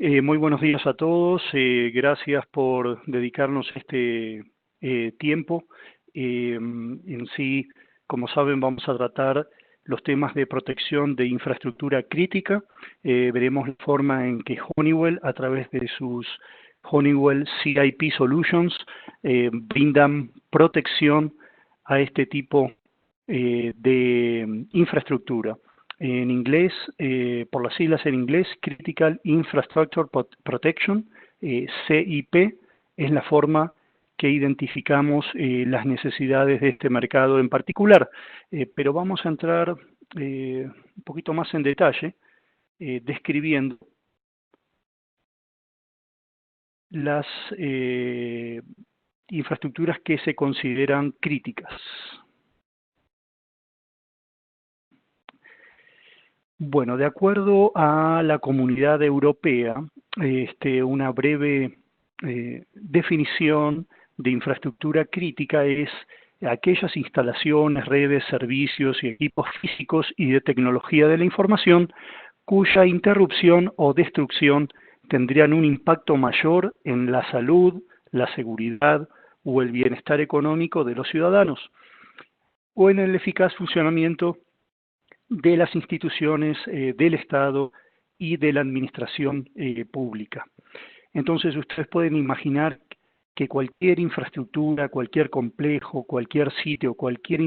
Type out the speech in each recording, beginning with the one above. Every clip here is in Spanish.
Muy buenos días a todos. Gracias por dedicarnos este tiempo. En sí, como saben, vamos a tratar los temas de protección de infraestructura crítica. Veremos la forma en que Honeywell, a través de sus Honeywell CIP Solutions, brindan protección a este tipo de infraestructura. En inglés, por las siglas en inglés, Critical Infrastructure Protection, CIP, es la forma que identificamos las necesidades de este mercado en particular. Pero vamos a entrar un poquito más en detalle, describiendo las infraestructuras que se consideran críticas. Bueno, de acuerdo a la Comunidad Europea, una breve definición de infraestructura crítica es aquellas instalaciones, redes, servicios y equipos físicos y de tecnología de la información cuya interrupción o destrucción tendrían un impacto mayor en la salud, la seguridad o el bienestar económico de los ciudadanos, o en el eficaz funcionamiento de las instituciones del Estado y de la administración pública. Entonces ustedes pueden imaginar que cualquier infraestructura, cualquier complejo, cualquier sitio, cualquier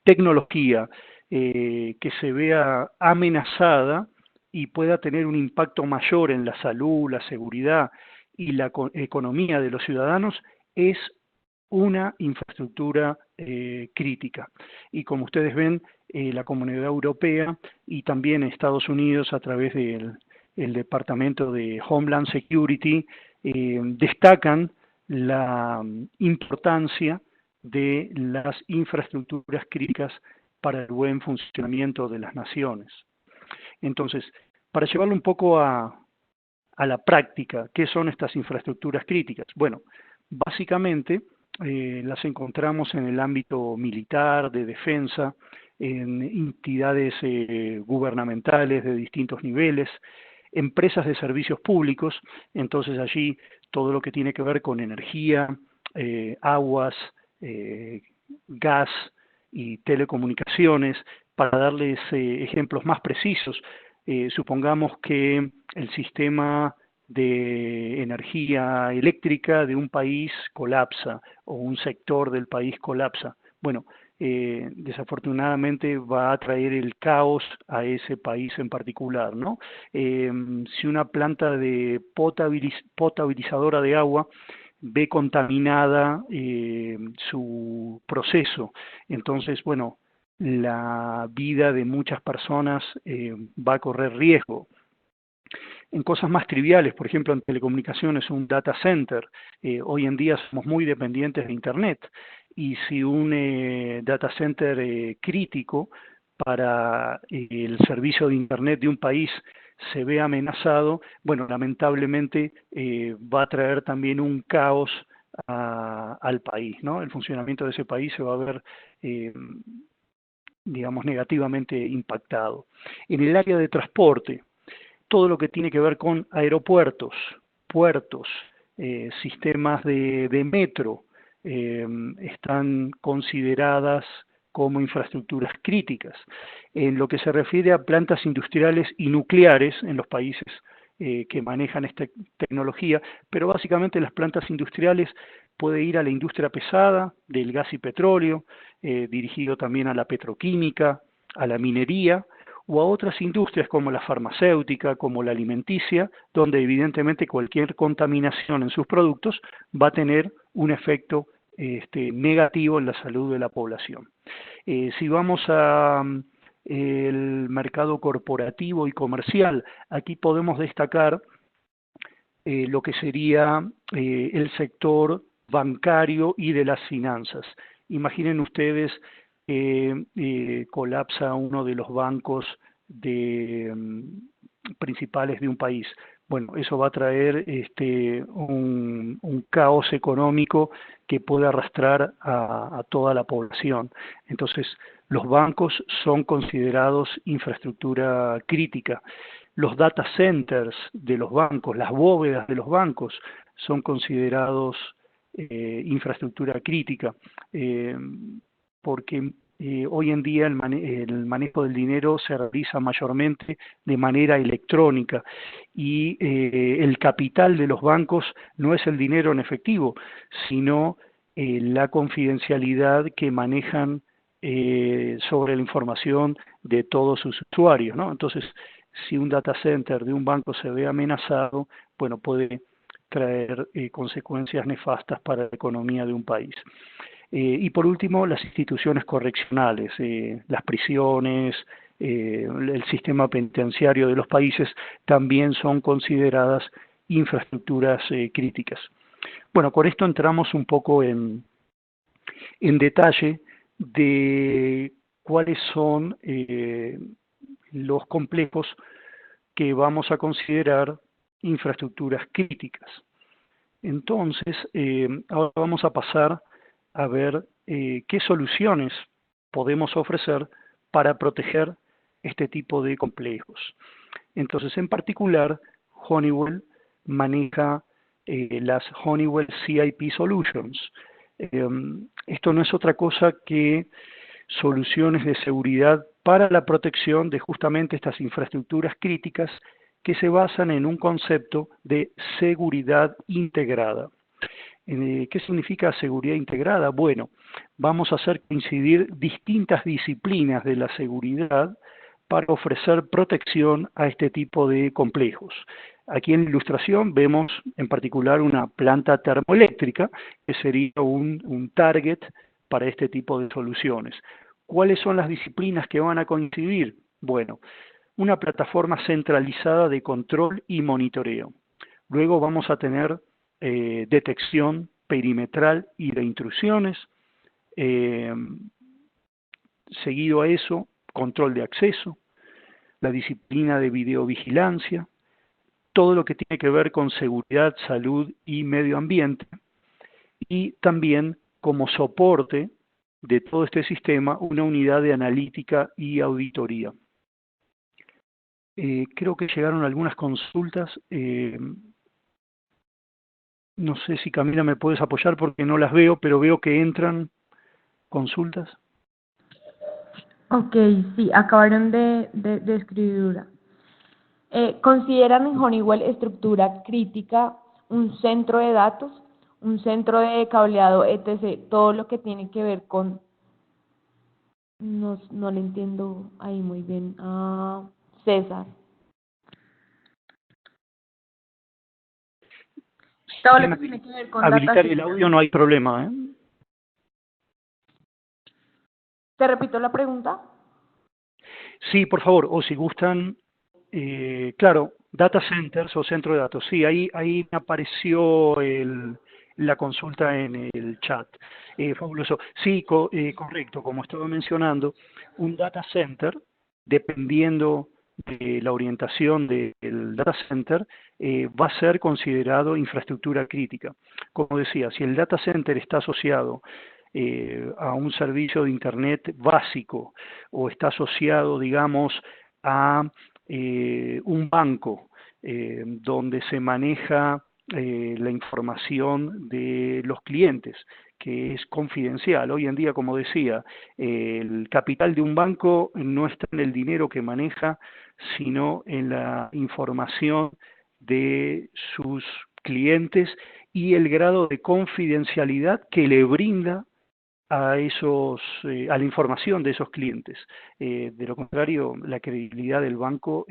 tecnología que se vea amenazada y pueda tener un impacto mayor en la salud, la seguridad y la economía de los ciudadanos es una infraestructura crítica. Y como ustedes ven, la Comunidad Europea y también Estados Unidos, a través del Departamento de Homeland Security, destacan la importancia de las infraestructuras críticas para el buen funcionamiento de las naciones. Entonces, para llevarlo un poco a la práctica, ¿qué son estas infraestructuras críticas? Bueno, básicamente las encontramos en el ámbito militar, de defensa, en entidades gubernamentales de distintos niveles, empresas de servicios públicos. Entonces allí todo lo que tiene que ver con energía, aguas, gas y telecomunicaciones. Para darles ejemplos más precisos, supongamos que el sistema de energía eléctrica de un país colapsa o un sector del país colapsa. Bueno, desafortunadamente va a traer el caos a ese país en particular, ¿no? Si una planta de potabilizadora de agua ve contaminada su proceso, entonces, bueno, la vida de muchas personas va a correr riesgo. En cosas más triviales, por ejemplo, en telecomunicaciones, un data center. Hoy en día somos muy dependientes de Internet, y si un data center crítico para el servicio de Internet de un país se ve amenazado, bueno, lamentablemente va a traer también un caos al país, ¿no? El funcionamiento de ese país se va a ver, digamos, negativamente impactado. En el área de transporte, todo lo que tiene que ver con aeropuertos, puertos, sistemas de metro, están consideradas como infraestructuras críticas. En lo que se refiere a plantas industriales y nucleares en los países que manejan esta tecnología, pero básicamente las plantas industriales puede ir a la industria pesada del gas y petróleo, dirigido también a la petroquímica, a la minería, o a otras industrias como la farmacéutica, como la alimenticia, donde evidentemente cualquier contaminación en sus productos va a tener un efecto negativo en la salud de la población. Si vamos a el mercado corporativo y comercial, aquí podemos destacar lo que sería el sector bancario y de las finanzas. Imaginen ustedes colapsa uno de los bancos principales de un país. Bueno, eso va a traer un caos económico que puede arrastrar a toda la población. Entonces, los bancos son considerados infraestructura crítica. Los data centers de los bancos, las bóvedas de los bancos, son considerados infraestructura crítica, porque hoy en día el manejo del dinero se realiza mayormente de manera electrónica y el capital de los bancos no es el dinero en efectivo, sino la confidencialidad que manejan sobre la información de todos sus usuarios, ¿no? Entonces, si un data center de un banco se ve amenazado, bueno, puede traer consecuencias nefastas para la economía de un país. Y por último, las instituciones correccionales, las prisiones, el sistema penitenciario de los países también son consideradas infraestructuras críticas. Bueno, con esto entramos un poco en detalle de cuáles son los complejos que vamos a considerar infraestructuras críticas. Entonces, ahora vamos a pasar a ver qué soluciones podemos ofrecer para proteger este tipo de complejos. Entonces, en particular, Honeywell maneja las Honeywell CIP Solutions. Esto no es otra cosa que soluciones de seguridad para la protección de justamente estas infraestructuras críticas que se basan en un concepto de seguridad integrada. ¿Qué significa seguridad integrada? Bueno, vamos a hacer coincidir distintas disciplinas de la seguridad para ofrecer protección a este tipo de complejos. Aquí en la ilustración vemos en particular una planta termoeléctrica, que sería un target para este tipo de soluciones. ¿Cuáles son las disciplinas que van a coincidir? Bueno, una plataforma centralizada de control y monitoreo. Luego vamos a tener detección perimetral y de intrusiones. Seguido a eso, control de acceso, la disciplina de videovigilancia, todo lo que tiene que ver con seguridad, salud y medio ambiente, y también como soporte de todo este sistema, una unidad de analítica y auditoría. Creo que llegaron algunas consultas. No sé si Camila me puedes apoyar porque no las veo, pero veo que entran consultas. Ok, sí, acabaron de escribir. ¿Consideran en Honeywell estructura crítica un centro de datos, un centro de cableado, etc., todo lo que tiene que ver con... No le entiendo ahí muy bien a César. Todo lo que tiene que ver con Habilitar el audio no hay problema, ¿eh? ¿Te repito la pregunta? Sí, por favor, o si gustan, claro, data centers o centro de datos. Sí, ahí me apareció la consulta en el chat. Fabuloso. Sí, correcto, como estaba mencionando, un data center, dependiendo de la orientación del data center, va a ser considerado infraestructura crítica. Como decía, si el data center está asociado a un servicio de Internet básico o está asociado, digamos, a un banco donde se maneja la información de los clientes, que es confidencial. Hoy en día, como decía, el capital de un banco no está en el dinero que maneja, sino en la información de sus clientes y el grado de confidencialidad que le brinda a a la información de esos clientes. De lo contrario, la credibilidad del banco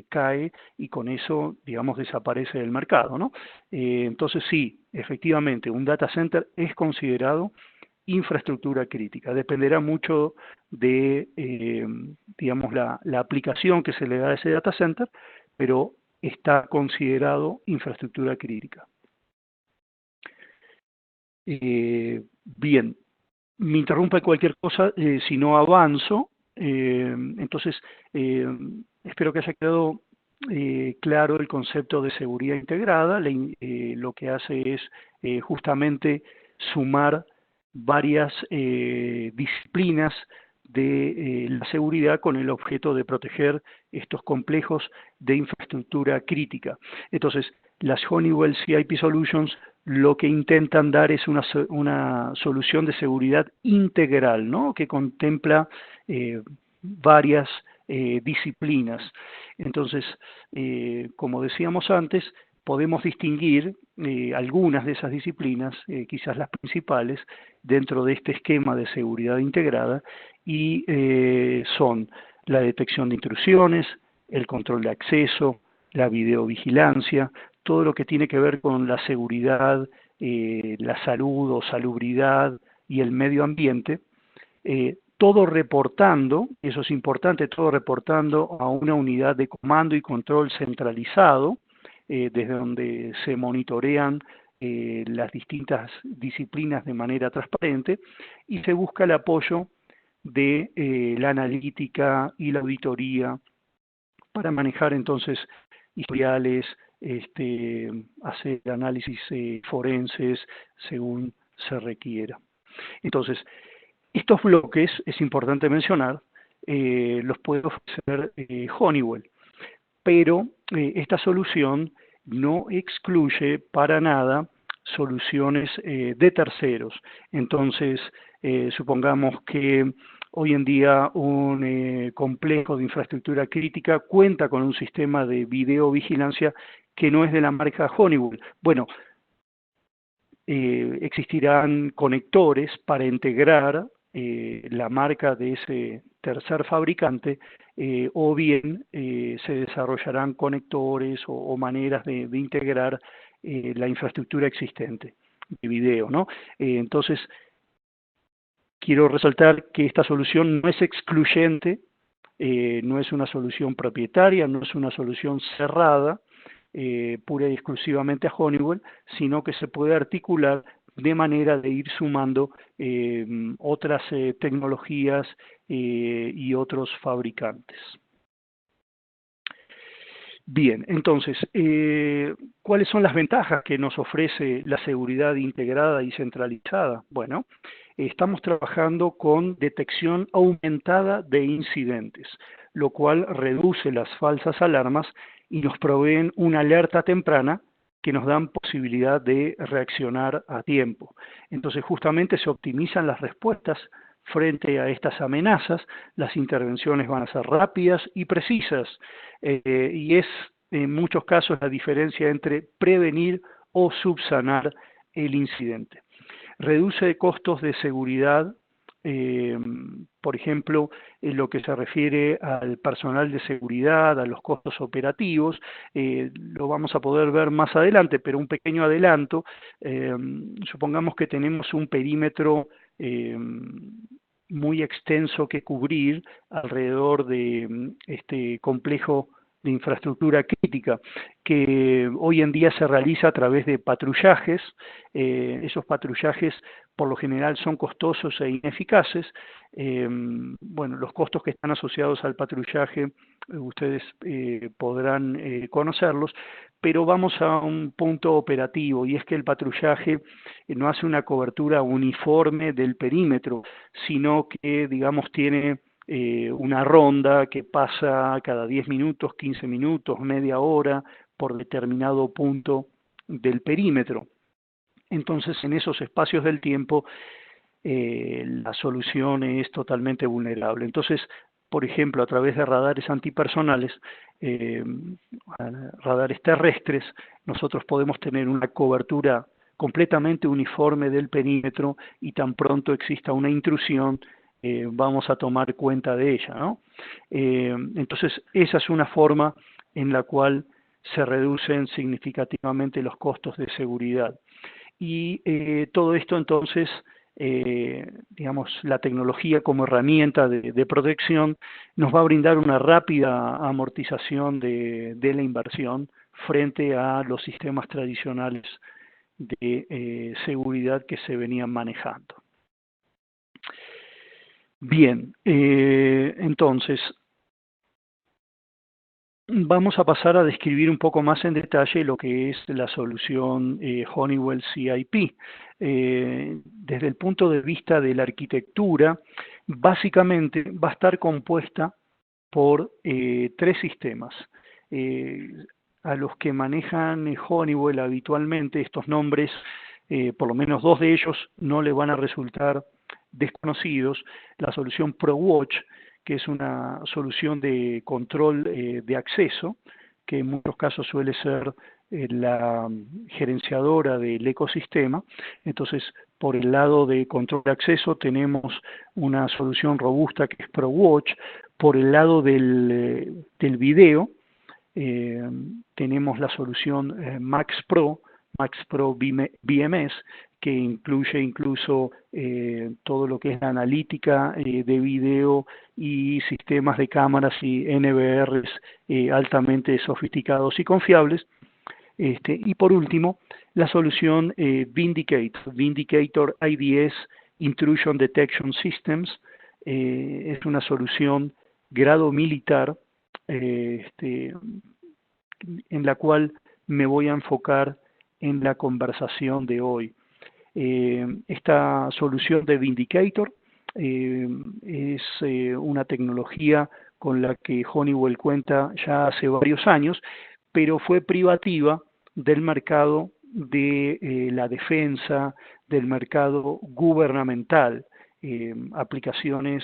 cae y con eso, digamos, desaparece del mercado, ¿no? Entonces sí, efectivamente, un data center es considerado infraestructura crítica. Dependerá mucho de, digamos, la aplicación que se le da a ese data center, pero está considerado infraestructura crítica. Bien, me interrumpe cualquier cosa si no avanzo. Entonces, espero que haya quedado claro el concepto de seguridad integrada. Lo que hace es justamente sumar varias disciplinas de la seguridad con el objeto de proteger estos complejos de infraestructura crítica. Entonces, las Honeywell CIP Solutions lo que intentan dar es una solución de seguridad integral, ¿no? Que contempla varias disciplinas. Entonces, como decíamos antes, podemos distinguir algunas de esas disciplinas, quizás las principales, dentro de este esquema de seguridad integrada, y son la detección de intrusiones, el control de acceso, la videovigilancia, todo lo que tiene que ver con la seguridad, la salud o salubridad y el medio ambiente, todo reportando, eso es importante, todo reportando a una unidad de comando y control centralizado, desde donde se monitorean las distintas disciplinas de manera transparente y se busca el apoyo de la analítica y la auditoría para manejar entonces historiales, hacer análisis forenses según se requiera. Entonces, estos bloques, es importante mencionar, los puede ofrecer Honeywell, pero esta solución no excluye para nada soluciones de terceros. Entonces, supongamos que hoy en día un complejo de infraestructura crítica cuenta con un sistema de videovigilancia que no es de la marca Honeywell. Bueno, existirán conectores para integrar la marca de ese tercer fabricante, o bien se desarrollarán conectores o maneras de integrar la infraestructura existente de video, ¿no? Entonces, quiero resaltar que esta solución no es excluyente, no es una solución propietaria, no es una solución cerrada, pura y exclusivamente a Honeywell, sino que se puede articular de manera de ir sumando otras tecnologías y otros fabricantes. Bien, entonces, ¿cuáles son las ventajas que nos ofrece la seguridad integrada y centralizada? Bueno, estamos trabajando con detección aumentada de incidentes, lo cual reduce las falsas alarmas y nos proveen una alerta temprana que nos dan posibilidad de reaccionar a tiempo. Entonces, justamente se optimizan las respuestas frente a estas amenazas, las intervenciones van a ser rápidas y precisas, y es en muchos casos la diferencia entre prevenir o subsanar el incidente. Reduce costos de seguridad, por ejemplo, en lo que se refiere al personal de seguridad, a los costos operativos, lo vamos a poder ver más adelante, pero un pequeño adelanto, supongamos que tenemos un perímetro muy extenso que cubrir alrededor de este complejo de infraestructura crítica, que hoy en día se realiza a través de patrullajes. Esos patrullajes por lo general son costosos e ineficaces. Bueno, los costos que están asociados al patrullaje ustedes podrán conocerlos, pero vamos a un punto operativo, y es que el patrullaje no hace una cobertura uniforme del perímetro, sino que, digamos, tiene una ronda que pasa cada 10 minutos, 15 minutos, media hora, por determinado punto del perímetro. Entonces, en esos espacios del tiempo, la solución es totalmente vulnerable. Entonces, por ejemplo, a través de radares antipersonales, radares terrestres, nosotros podemos tener una cobertura completamente uniforme del perímetro y tan pronto exista una intrusión, vamos a tomar cuenta de ella, ¿no? Entonces, esa es una forma en la cual se reducen significativamente los costos de seguridad. Y todo esto entonces, digamos, la tecnología como herramienta de protección nos va a brindar una rápida amortización de la inversión frente a los sistemas tradicionales de seguridad que se venían manejando. Bien, entonces, vamos a pasar a describir un poco más en detalle lo que es la solución Honeywell CIP. Desde el punto de vista de la arquitectura, básicamente va a estar compuesta por tres sistemas. A los que manejan Honeywell habitualmente, estos nombres, por lo menos dos de ellos, no le van a resultar desconocidos. La solución ProWatch, que es una solución de control de acceso, que en muchos casos suele ser la gerenciadora del ecosistema. Entonces, por el lado de control de acceso tenemos una solución robusta que es ProWatch. Por el lado del video, tenemos la solución Max Pro BMS, que incluye incluso todo lo que es la analítica de video y sistemas de cámaras y NVRs altamente sofisticados y confiables. Y por último, la solución Vindicator IDS Intrusion Detection Systems. Es una solución grado militar en la cual me voy a enfocar en la conversación de hoy. Esta solución de Vindicator es una tecnología con la que Honeywell cuenta ya hace varios años, pero fue privativa del mercado de la defensa, del mercado gubernamental, aplicaciones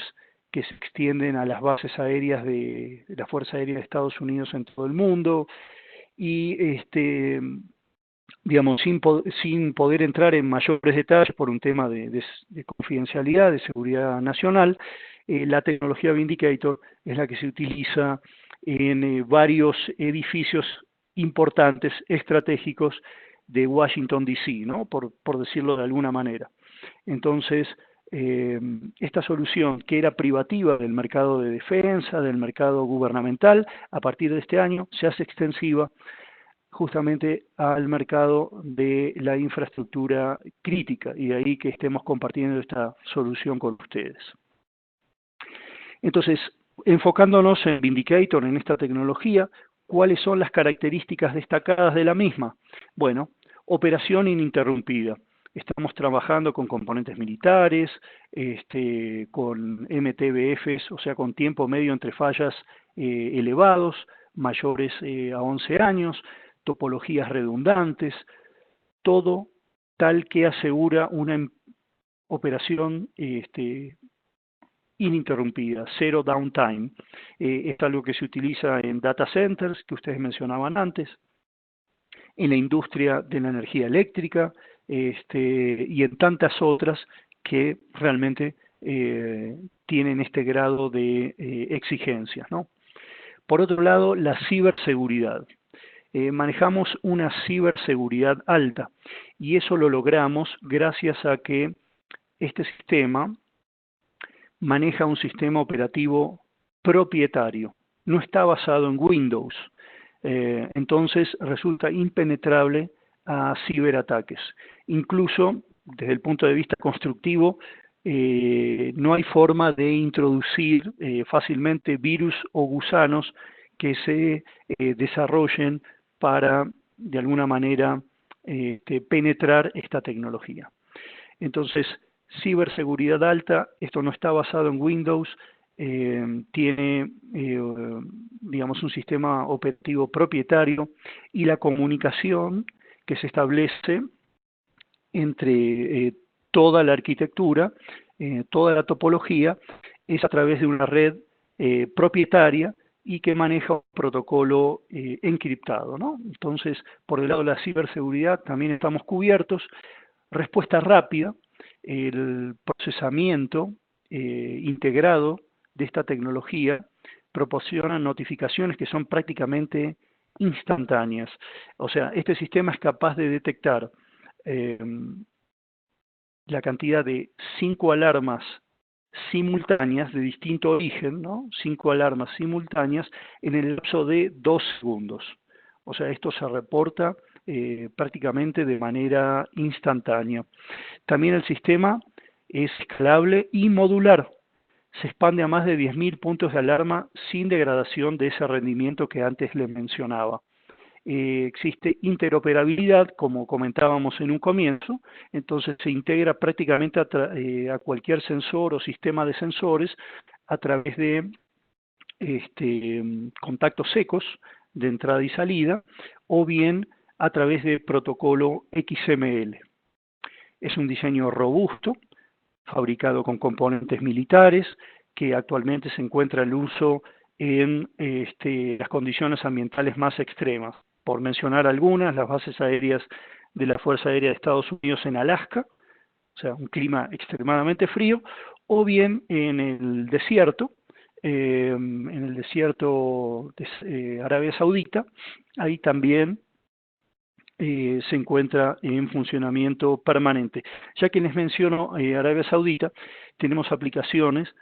que se extienden a las bases aéreas de la Fuerza Aérea de Estados Unidos en todo el mundo, y digamos, sin poder entrar en mayores detalles por un tema de confidencialidad, de seguridad nacional, la tecnología Vindicator es la que se utiliza en varios edificios importantes, estratégicos de Washington, D.C., ¿no? por decirlo de alguna manera. Entonces, esta solución, que era privativa del mercado de defensa, del mercado gubernamental, a partir de este año se hace extensiva justamente al mercado de la infraestructura crítica, y de ahí que estemos compartiendo esta solución con ustedes. Entonces, enfocándonos en Vindicator, en esta tecnología, ¿cuáles son las características destacadas de la misma? Bueno, operación ininterrumpida. Estamos trabajando con componentes militares, con MTBFs, o sea, con tiempo medio entre fallas elevados, mayores a 11 años, topologías redundantes, todo tal que asegura una operación ininterrumpida, cero downtime. Es algo que se utiliza en data centers, que ustedes mencionaban antes, en la industria de la energía eléctrica, y en tantas otras que realmente tienen este grado de exigencias, ¿no? Por otro lado, la ciberseguridad. Manejamos una ciberseguridad alta, y eso lo logramos gracias a que este sistema maneja un sistema operativo propietario, no está basado en Windows, entonces resulta impenetrable a ciberataques. Incluso desde el punto de vista constructivo, no hay forma de introducir fácilmente virus o gusanos que se desarrollen para, de alguna manera, penetrar esta tecnología. Entonces, ciberseguridad alta, esto no está basado en Windows, tiene, digamos, un sistema operativo propietario, y la comunicación que se establece entre toda la arquitectura, toda la topología, es a través de una red propietaria y que maneja un protocolo encriptado, ¿no? Entonces, por el lado de la ciberseguridad también estamos cubiertos. Respuesta rápida, el procesamiento integrado de esta tecnología proporciona notificaciones que son prácticamente instantáneas. O sea, este sistema es capaz de detectar la cantidad de 5 alarmas simultáneas de distinto origen, ¿no? 5 alarmas simultáneas en el lapso de 2 segundos. O sea, esto se reporta prácticamente de manera instantánea. También el sistema es escalable y modular. Se expande a más de 10.000 puntos de alarma sin degradación de ese rendimiento que antes les mencionaba. existe interoperabilidad, como comentábamos en un comienzo, entonces se integra prácticamente a cualquier sensor o sistema de sensores a través de contactos secos de entrada y salida, o bien a través de protocolo XML. Es un diseño robusto, fabricado con componentes militares, que actualmente se encuentra en uso en las condiciones ambientales más extremas. Por mencionar algunas, las bases aéreas de la Fuerza Aérea de Estados Unidos en Alaska, o sea, un clima extremadamente frío, o bien en el desierto de Arabia Saudita, ahí también se encuentra en funcionamiento permanente. Ya que les menciono Arabia Saudita, tenemos aplicaciones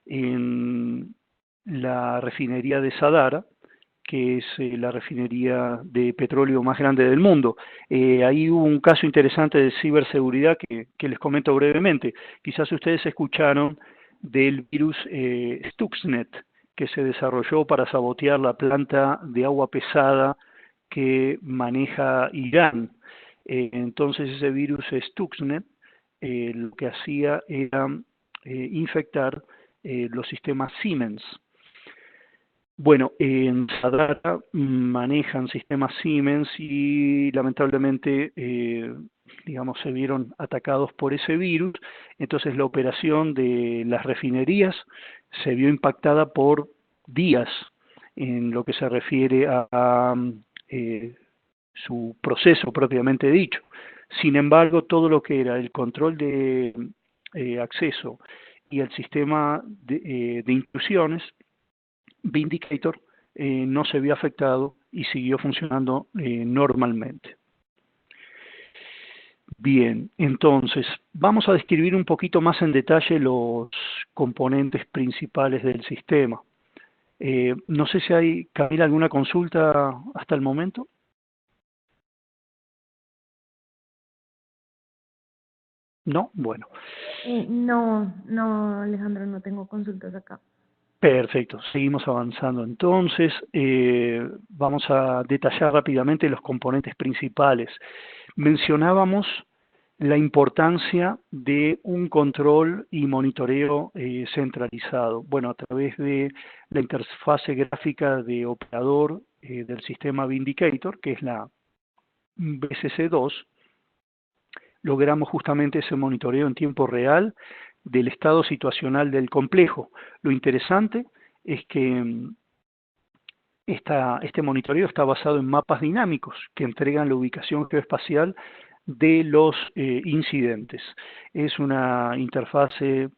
en la refinería de Sadara, que es la refinería de petróleo más grande del mundo. Ahí hubo un caso interesante de ciberseguridad que les comento brevemente. Quizás ustedes escucharon del virus Stuxnet, que se desarrolló para sabotear la planta de agua pesada que maneja Irán. Entonces ese virus Stuxnet lo que hacía era infectar los sistemas Siemens. Bueno, en Sadara manejan sistemas Siemens y lamentablemente, digamos, se vieron atacados por ese virus. Entonces la operación de las refinerías se vio impactada por días en lo que se refiere a su proceso propiamente dicho. Sin embargo, todo lo que era el control de acceso y el sistema de intrusiones, Vindicator, no se vio afectado y siguió funcionando normalmente. Bien, entonces vamos a describir un poquito más en detalle los componentes principales del sistema. No sé si hay, Camila, alguna consulta hasta el momento. ¿No? Bueno. No, Alejandro, no tengo consultas acá. Perfecto, seguimos avanzando entonces. Vamos a detallar rápidamente los componentes principales. Mencionábamos la importancia de un control y monitoreo centralizado. Bueno, a través de la interfase gráfica de operador del sistema Vindicator, que es la BCC2, logramos justamente ese monitoreo en tiempo real del estado situacional del complejo. Lo interesante es que este monitoreo está basado en mapas dinámicos que entregan la ubicación geoespacial de los incidentes. Es una interfase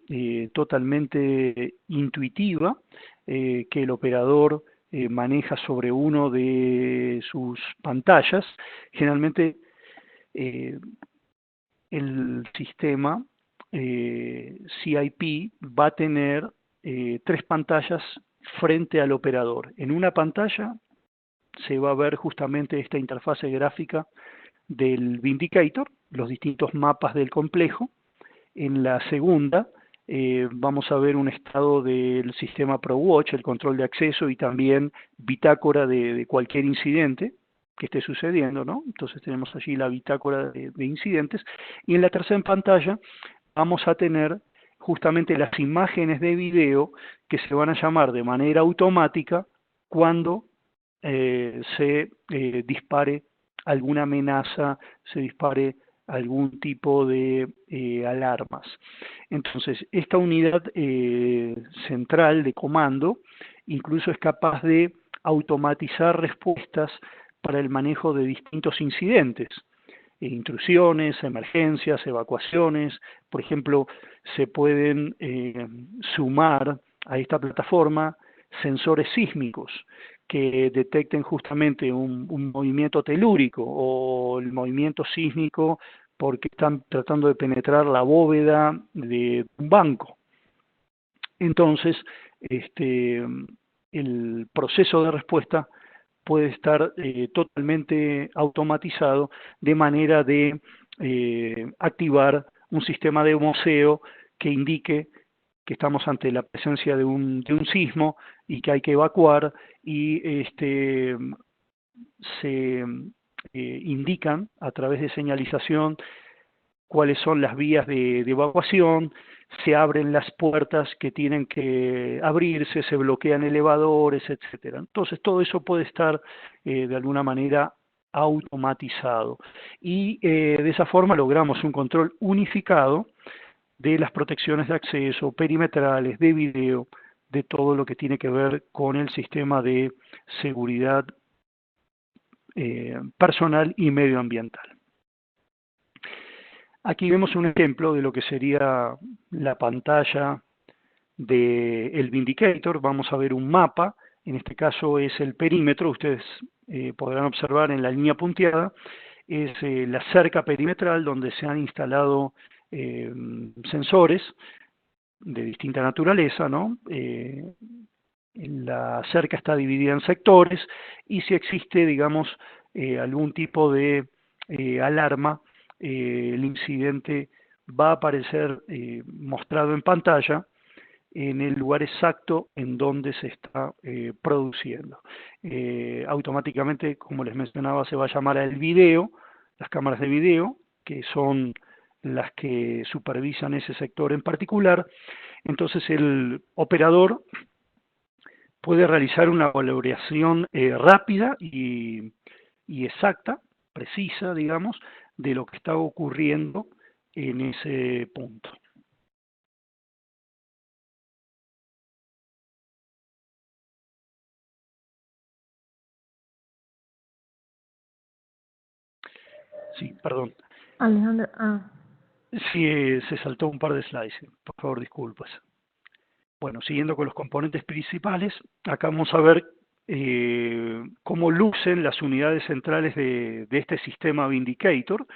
totalmente intuitiva que el operador maneja sobre uno de sus pantallas. Generalmente el sistema CIP va a tener 3 pantallas frente al operador. En una pantalla se va a ver justamente esta interfase gráfica del Vindicator, los distintos mapas del complejo. En la segunda vamos a ver un estado del sistema ProWatch, el control de acceso y también bitácora de cualquier incidente que esté sucediendo, ¿no? Entonces tenemos allí la bitácora de incidentes. Y en la tercera pantalla vamos a tener justamente las imágenes de video que se van a llamar de manera automática cuando se dispare alguna amenaza, se dispare algún tipo de alarmas. Entonces, esta unidad central de comando incluso es capaz de automatizar respuestas para el manejo de distintos incidentes, intrusiones, emergencias, evacuaciones. Por ejemplo, se pueden sumar a esta plataforma sensores sísmicos que detecten justamente un movimiento telúrico o el movimiento sísmico porque están tratando de penetrar la bóveda de un banco. Entonces, el proceso de respuesta puede estar totalmente automatizado de manera de activar un sistema de moseo que indique que estamos ante la presencia de un sismo y que hay que evacuar y se indican a través de señalización cuáles son las vías de evacuación, se abren las puertas que tienen que abrirse, se bloquean elevadores, etcétera. Entonces todo eso puede estar de alguna manera automatizado y de esa forma logramos un control unificado de las protecciones de acceso, perimetrales, de video, de todo lo que tiene que ver con el sistema de seguridad personal y medioambiental. Aquí vemos un ejemplo de lo que sería la pantalla del Vindicator. Vamos a ver un mapa, en este caso es el perímetro, ustedes podrán observar en la línea punteada, es la cerca perimetral donde se han instalado sensores de distinta naturaleza, ¿no? La cerca está dividida en sectores y si existe, digamos, algún tipo de alarma, el incidente va a aparecer mostrado en pantalla en el lugar exacto en donde se está produciendo. Automáticamente, como les mencionaba, se va a llamar al video, las cámaras de video, que son las que supervisan ese sector en particular. Entonces el operador puede realizar una valoración rápida y exacta, precisa, digamos, de lo que está ocurriendo en ese punto. Sí, perdón. Alejandro, Sí, se saltó un par de slides, por favor, disculpas. Bueno, siguiendo con los componentes principales, acá vamos a ver cómo lucen las unidades centrales de este sistema Vindicator.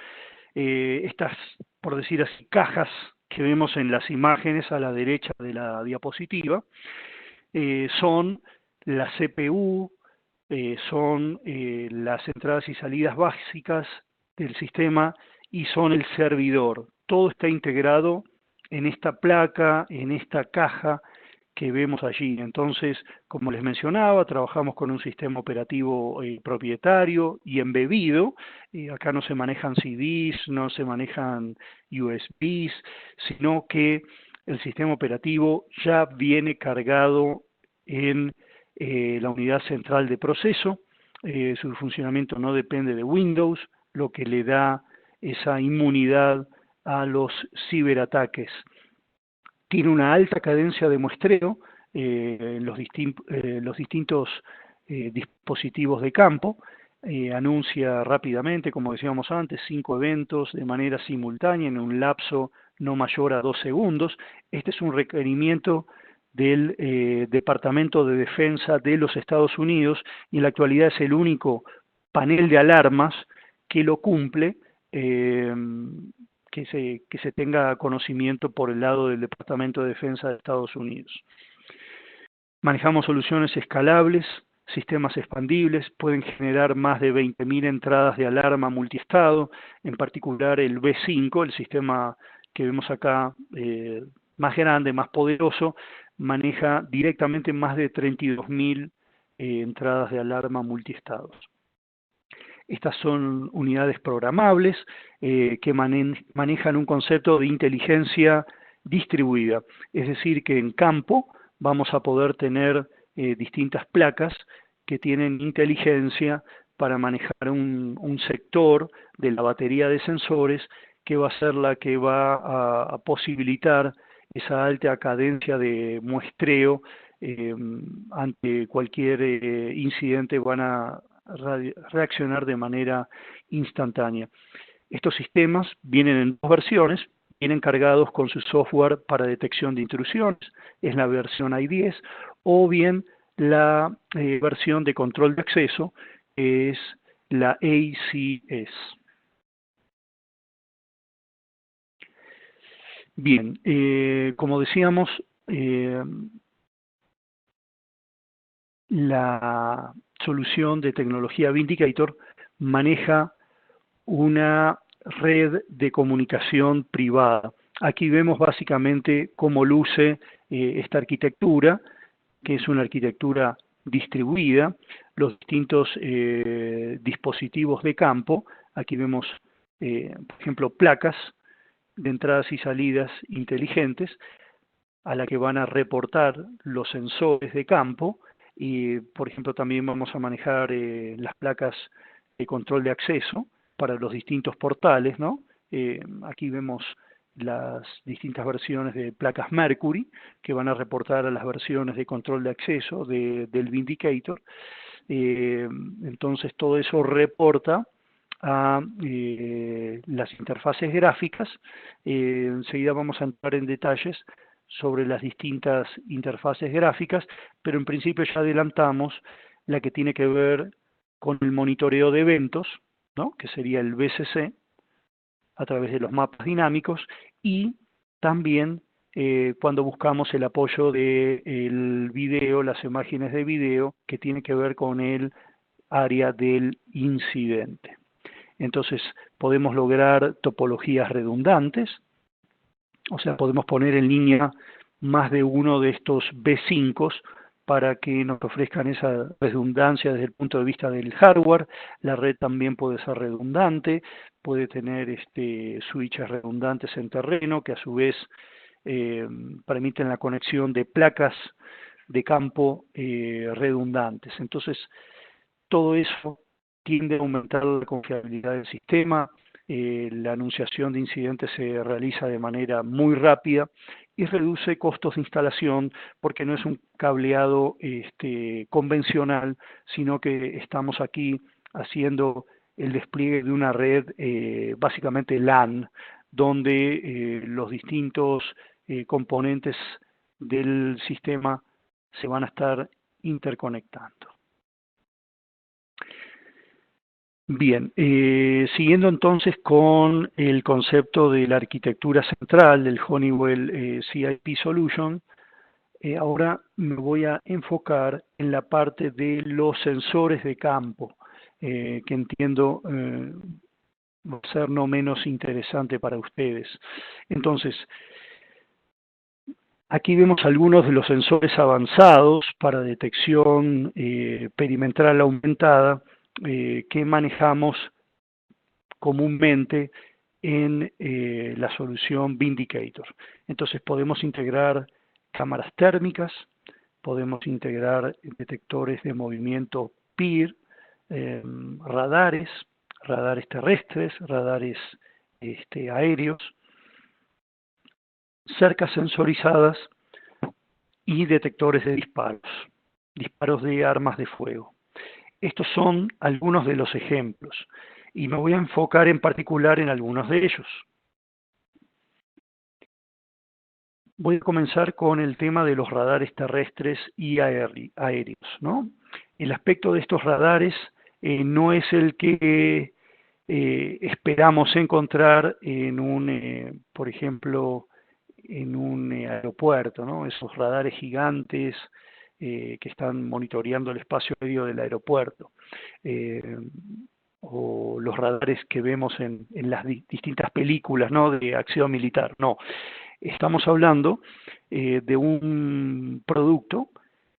Estas, por decir así, cajas que vemos en las imágenes a la derecha de la diapositiva, son la CPU, son las entradas y salidas básicas del sistema y son el servidor. Todo está integrado en esta placa, en esta caja que vemos allí. Entonces, como les mencionaba, trabajamos con un sistema operativo propietario y embebido. Acá no se manejan CDs, no se manejan USBs, sino que el sistema operativo ya viene cargado en la unidad central de proceso. Su funcionamiento no depende de Windows, lo que le da esa inmunidad a los ciberataques. Tiene una alta cadencia de muestreo en los distintos dispositivos de campo. Anuncia rápidamente, como decíamos antes, 5 eventos de manera simultánea en un lapso no mayor a 2 segundos. Este es un requerimiento del Departamento de Defensa de los Estados Unidos y en la actualidad es el único panel de alarmas que lo cumple, que se tenga conocimiento por el lado del Departamento de Defensa de Estados Unidos. Manejamos soluciones escalables, sistemas expandibles, pueden generar más de 20.000 entradas de alarma multiestado, en particular el V5, el sistema que vemos acá más grande, más poderoso, maneja directamente más de 32.000 entradas de alarma multiestados. Estas son unidades programables que manejan un concepto de inteligencia distribuida, es decir, que en campo vamos a poder tener distintas placas que tienen inteligencia para manejar un sector de la batería de sensores que va a ser la que va a posibilitar esa alta cadencia de muestreo. Ante cualquier incidente van a reaccionar de manera instantánea. Estos sistemas vienen en 2 versiones, vienen cargados con su software para detección de intrusiones, es la versión I10, o bien la versión de control de acceso, es la ACS. Bien, como decíamos, la solución de tecnología Vindicator maneja una red de comunicación privada. Aquí vemos básicamente cómo luce esta arquitectura, que es una arquitectura distribuida los distintos dispositivos de campo. Aquí vemos, por ejemplo, placas de entradas y salidas inteligentes a la que van a reportar los sensores de campo y, por ejemplo, también vamos a manejar las placas de control de acceso para los distintos portales, ¿no? Aquí vemos las distintas versiones de placas Mercury que van a reportar a las versiones de control de acceso del Vindicator. Entonces todo eso reporta a las interfaces gráficas. Enseguida vamos a entrar en detalles sobre las distintas interfaces gráficas, pero en principio ya adelantamos la que tiene que ver con el monitoreo de eventos, ¿no? Que sería el BCC, a través de los mapas dinámicos, y también cuando buscamos el apoyo del video, las imágenes de video, que tiene que ver con el área del incidente. Entonces podemos lograr topologías redundantes, o sea, podemos poner en línea más de uno de estos B5 para que nos ofrezcan esa redundancia desde el punto de vista del hardware. La red también puede ser redundante, puede tener switches redundantes en terreno que a su vez permiten la conexión de placas de campo redundantes. Entonces, todo eso tiende a aumentar la confiabilidad del sistema. La anunciación de incidentes se realiza de manera muy rápida y reduce costos de instalación porque no es un cableado convencional, sino que estamos aquí haciendo el despliegue de una red básicamente LAN, donde los distintos componentes del sistema se van a estar interconectando. Bien, siguiendo entonces con el concepto de la arquitectura central del Honeywell CIP Solution, ahora me voy a enfocar en la parte de los sensores de campo, que entiendo va a ser no menos interesante para ustedes. Entonces, aquí vemos algunos de los sensores avanzados para detección perimetral aumentada, que manejamos comúnmente en la solución Vindicator. Entonces podemos integrar cámaras térmicas, podemos integrar detectores de movimiento PIR, radares terrestres, radares aéreos, cercas sensorizadas y detectores de disparos de armas de fuego. Estos son algunos de los ejemplos y me voy a enfocar en particular en algunos de ellos. Voy a comenzar con el tema de los radares terrestres y aéreos, ¿no? El aspecto de estos radares no es el que esperamos encontrar en un, por ejemplo, en un aeropuerto, ¿no? Esos radares gigantes que están monitoreando el espacio medio del aeropuerto, o los radares que vemos en las distintas películas, ¿no? De acción militar. No, estamos hablando de un producto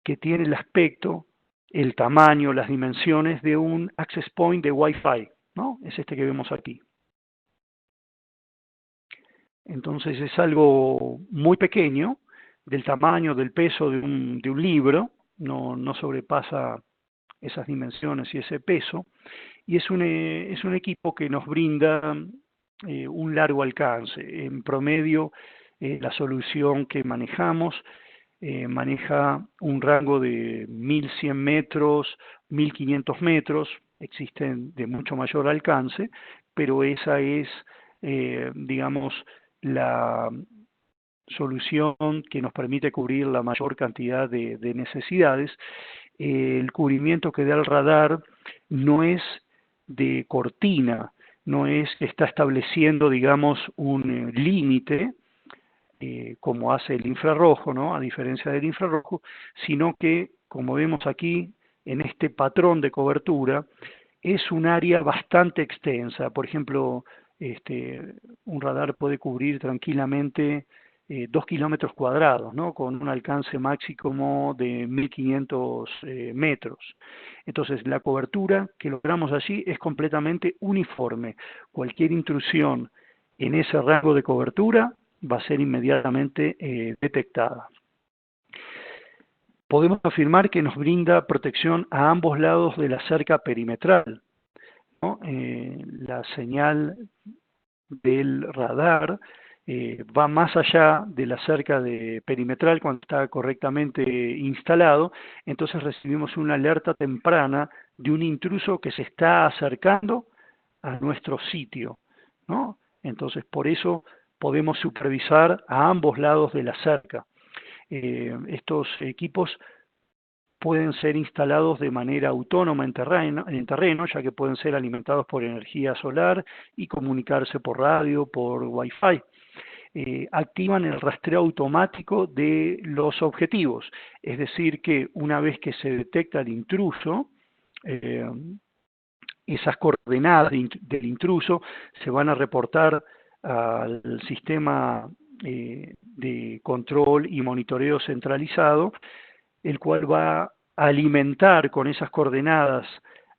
que tiene el aspecto, el tamaño, las dimensiones de un access point de Wi-Fi, ¿no? Es este que vemos aquí. Entonces es algo muy pequeño, del tamaño, del peso de un libro, no sobrepasa esas dimensiones y ese peso, y es un equipo que nos brinda un largo alcance. En promedio, la solución que manejamos maneja un rango de 1100 metros, 1500 metros, existen de mucho mayor alcance, pero esa es, digamos, la solución que nos permite cubrir la mayor cantidad de necesidades. El cubrimiento que da el radar no es de cortina, no es que está estableciendo, digamos, un límite, como hace el infrarrojo, ¿no? A diferencia del infrarrojo, sino que, como vemos aquí, en este patrón de cobertura, es un área bastante extensa. Por ejemplo, un radar puede cubrir tranquilamente 2 kilómetros cuadrados, ¿no? Con un alcance máximo de 1.500 metros. Entonces, la cobertura que logramos allí es completamente uniforme. Cualquier intrusión en ese rango de cobertura va a ser inmediatamente detectada. Podemos afirmar que nos brinda protección a ambos lados de la cerca perimetral, ¿no? La señal del radar va más allá de la cerca perimetral cuando está correctamente instalado, entonces recibimos una alerta temprana de un intruso que se está acercando a nuestro sitio, ¿no? Entonces, por eso podemos supervisar a ambos lados de la cerca. Estos equipos pueden ser instalados de manera autónoma en terreno, ya que pueden ser alimentados por energía solar y comunicarse por radio, por Wi-Fi. Activan el rastreo automático de los objetivos, es decir, que una vez que se detecta el intruso, esas coordenadas del intruso se van a reportar al sistema de control y monitoreo centralizado, el cual va a alimentar con esas coordenadas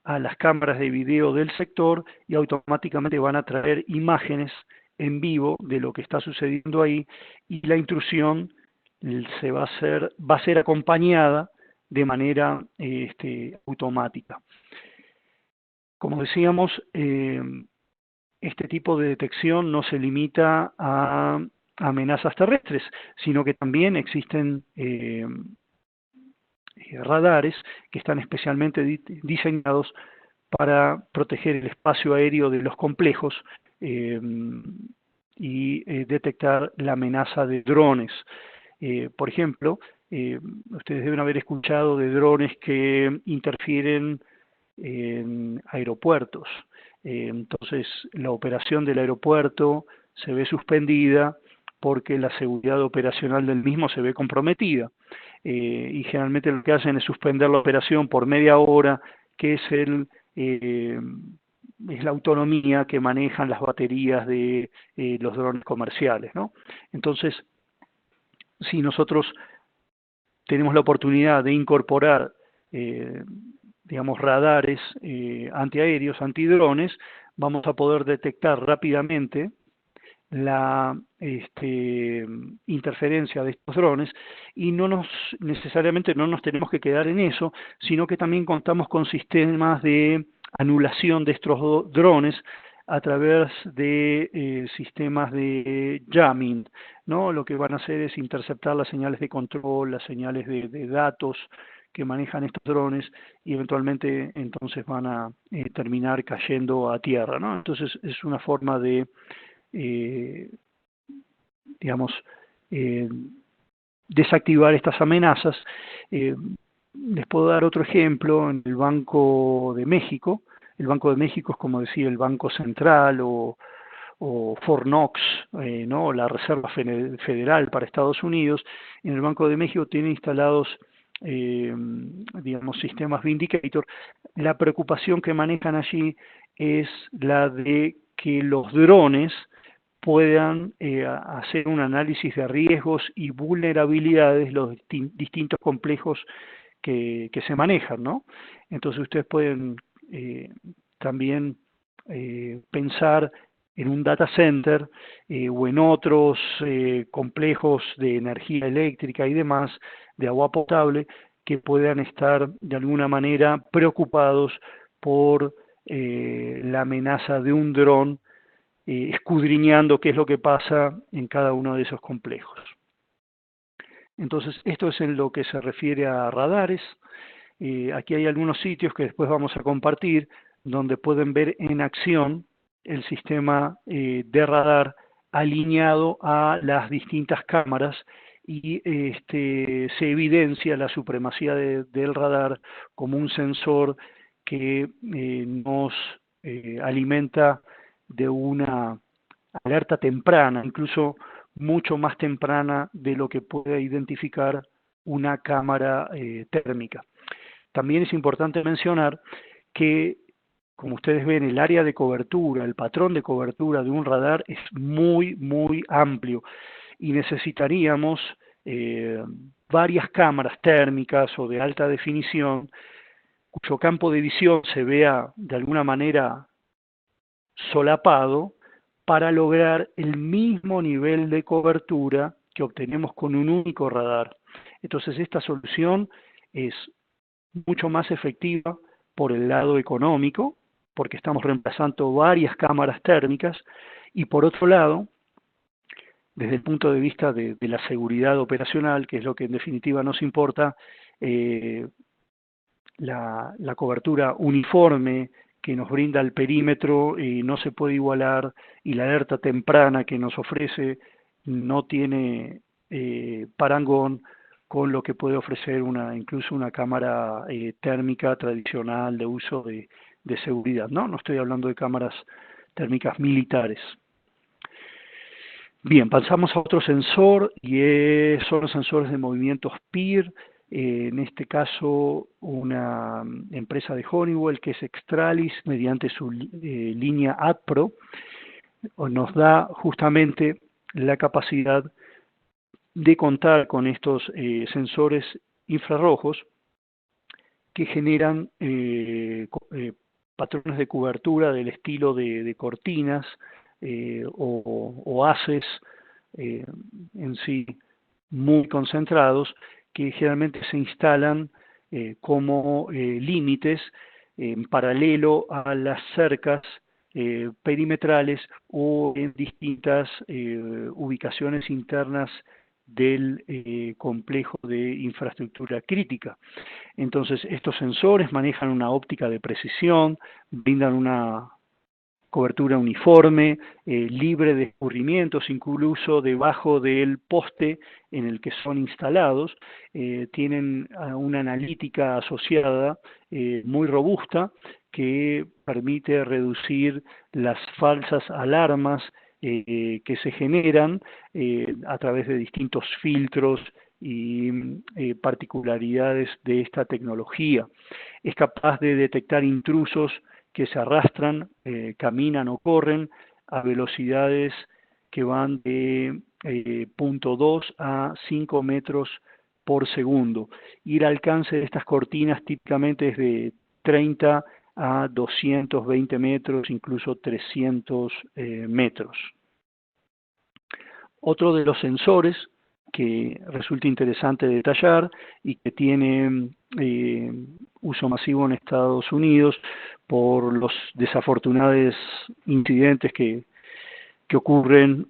a las cámaras de video del sector y automáticamente van a traer imágenes en vivo de lo que está sucediendo ahí, y la intrusión va a ser acompañada de manera automática. Como decíamos, este tipo de detección no se limita a amenazas terrestres, sino que también existen radares que están especialmente diseñados para proteger el espacio aéreo de los complejos y detectar la amenaza de drones. Por ejemplo, ustedes deben haber escuchado de drones que interfieren en aeropuertos. Entonces, la operación del aeropuerto se ve suspendida porque la seguridad operacional del mismo se ve comprometida. Y generalmente lo que hacen es suspender la operación por media hora, que es la autonomía que manejan las baterías de los drones comerciales, ¿no? Entonces, si nosotros tenemos la oportunidad de incorporar digamos, radares antiaéreos, antidrones, vamos a poder detectar rápidamente la interferencia de estos drones y necesariamente no nos tenemos que quedar en eso, sino que también contamos con sistemas de anulación de estos drones a través de sistemas de jamming, ¿no? Lo que van a hacer es interceptar las señales de control, las señales de datos que manejan estos drones y eventualmente entonces van a terminar cayendo a tierra, ¿no? Entonces es una forma de digamos, desactivar estas amenazas. Les puedo dar otro ejemplo en el Banco de México. El Banco de México es, como decía, el Banco Central o Fort Knox, ¿no? La Reserva Federal para Estados Unidos. En el Banco de México tiene instalados digamos, sistemas Vindicator. La preocupación que manejan allí es la de que los drones puedan hacer un análisis de riesgos y vulnerabilidades, los distintos complejos que se manejan, ¿no? Entonces ustedes pueden también pensar en un data center o en otros complejos de energía eléctrica y demás, de agua potable, que puedan estar de alguna manera preocupados por la amenaza de un dron, escudriñando qué es lo que pasa en cada uno de esos complejos. Entonces, esto es en lo que se refiere a radares. Aquí hay algunos sitios que después vamos a compartir, donde pueden ver en acción el sistema de radar alineado a las distintas cámaras y se evidencia la supremacía del radar como un sensor que nos alimenta de una alerta temprana, incluso mucho más temprana de lo que puede identificar una cámara térmica. También es importante mencionar que, como ustedes ven, el área de cobertura, el patrón de cobertura de un radar es muy, muy amplio. y necesitaríamos varias cámaras térmicas o de alta definición cuyo campo de visión se vea de alguna manera solapado para lograr el mismo nivel de cobertura que obtenemos con un único radar. Entonces esta solución es mucho más efectiva por el lado económico, porque estamos reemplazando varias cámaras térmicas, y por otro lado, desde el punto de vista de la seguridad operacional, que es lo que en definitiva nos importa, la cobertura uniforme que nos brinda el perímetro no se puede igualar, y la alerta temprana que nos ofrece no tiene parangón con lo que puede ofrecer incluso una cámara térmica tradicional de uso de seguridad. No estoy hablando de cámaras térmicas militares. Bien, pasamos a otro sensor y son los sensores de movimientos PIR. En este caso, una empresa de Honeywell, que es Extralis, mediante su línea AdPro, nos da justamente la capacidad de contar con estos sensores infrarrojos que generan patrones de cobertura del estilo de cortinas o haces en sí muy concentrados, que generalmente se instalan como límites en paralelo a las cercas perimetrales o en distintas ubicaciones internas del complejo de infraestructura crítica. Entonces, estos sensores manejan una óptica de precisión, brindan una cobertura uniforme, libre de escurrimientos, incluso debajo del poste en el que son instalados. Tienen una analítica asociada muy robusta que permite reducir las falsas alarmas que se generan a través de distintos filtros y particularidades de esta tecnología. Es capaz de detectar intrusos que se arrastran, caminan o corren a velocidades que van de 0.2 a 5 metros por segundo. Y el alcance de estas cortinas típicamente es de 30 a 220 metros, incluso 300 metros. Otro de los sensores que resulta interesante detallar y que tiene uso masivo en Estados Unidos por los desafortunados incidentes que ocurren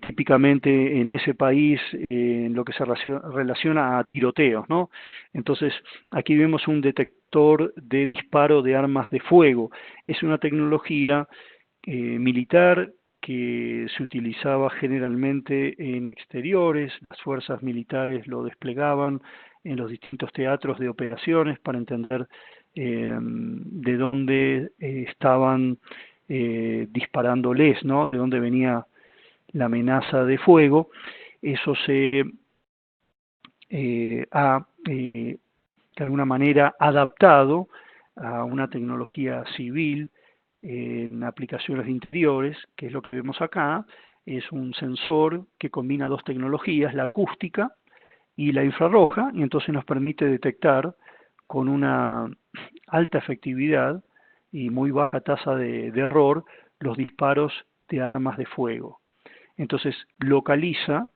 típicamente en ese país en lo que se relaciona a tiroteos, ¿no? Entonces, aquí vemos un detector de disparo de armas de fuego. Es una tecnología militar que se utilizaba generalmente en exteriores. Las fuerzas militares lo desplegaban en los distintos teatros de operaciones para entender de dónde estaban disparándoles, ¿no? De dónde venía la amenaza de fuego. Eso se ha de alguna manera adaptado a una tecnología civil en aplicaciones de interiores, que es lo que vemos acá. Es un sensor que combina dos tecnologías, la acústica y la infrarroja, y entonces nos permite detectar con una alta efectividad y muy baja tasa de error los disparos de armas de fuego. Entonces localiza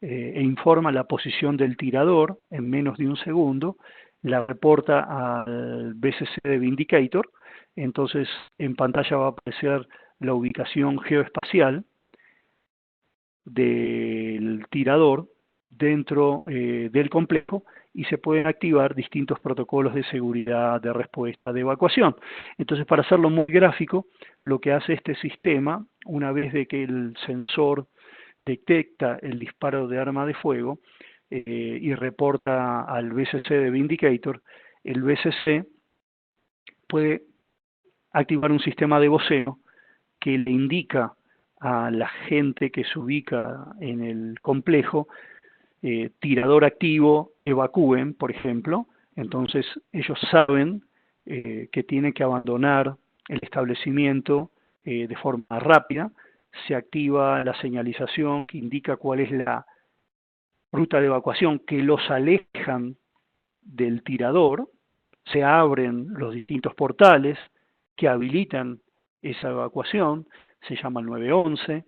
e informa la posición del tirador en menos de un segundo, la reporta al BCC de Vindicator. Entonces en pantalla va a aparecer la ubicación geoespacial del tirador dentro del complejo, y se pueden activar distintos protocolos de seguridad, de respuesta, de evacuación. Entonces, para hacerlo muy gráfico, lo que hace este sistema, una vez de que el sensor detecta el disparo de arma de fuego y reporta al BCC de Vindicator, el BCC puede activar un sistema de voceo que le indica a la gente que se ubica en el complejo, tirador activo, evacúen, por ejemplo. Entonces ellos saben que tienen que abandonar el establecimiento de forma rápida. se activa la señalización que indica cuál es la ruta de evacuación, que los alejan del tirador, se abren los distintos portales que habilitan esa evacuación, se llama el 911,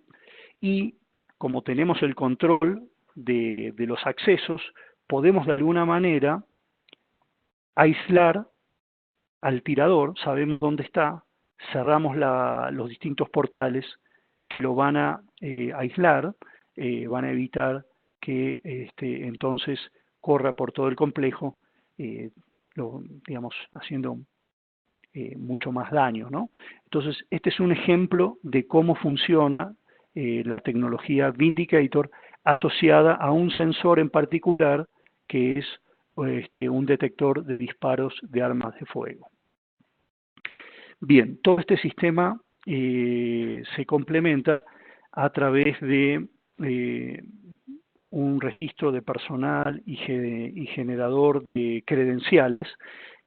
y como tenemos el control de los accesos, podemos de alguna manera aislar al tirador, sabemos dónde está, cerramos los distintos portales que lo van a aislar, van a evitar que entonces corra por todo el complejo, digamos, haciendo mucho más daño, ¿no? Entonces, este es un ejemplo de cómo funciona la tecnología Vindicator asociada a un sensor en particular que es un detector de disparos de armas de fuego. Bien, todo este sistema se complementa a través de un registro de personal y generador de credenciales,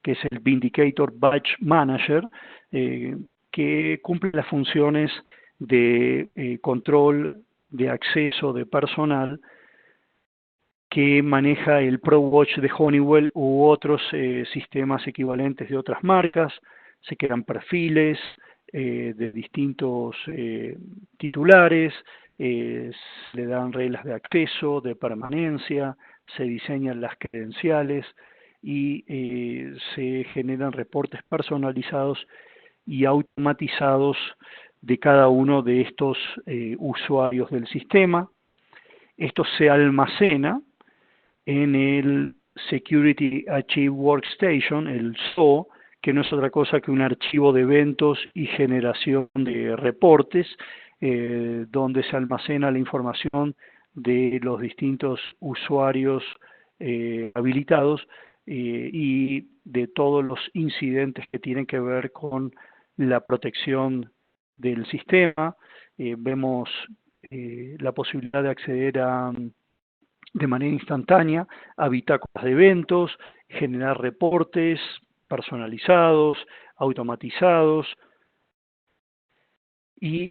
que es el Vindicator Badge Manager, que cumple las funciones de control de acceso de personal que maneja el ProWatch de Honeywell u otros sistemas equivalentes de otras marcas. Se crean perfiles de distintos titulares, le dan reglas de acceso, de permanencia, se diseñan las credenciales y se generan reportes personalizados y automatizados de cada uno de estos usuarios del sistema. Esto se almacena en el Security Archive Workstation, el SO, que no es otra cosa que un archivo de eventos y generación de reportes, donde se almacena la información de los distintos usuarios habilitados y de todos los incidentes que tienen que ver con la protección del sistema. Vemos la posibilidad de acceder de manera instantánea a bitácoras de eventos, generar reportes personalizados, automatizados, y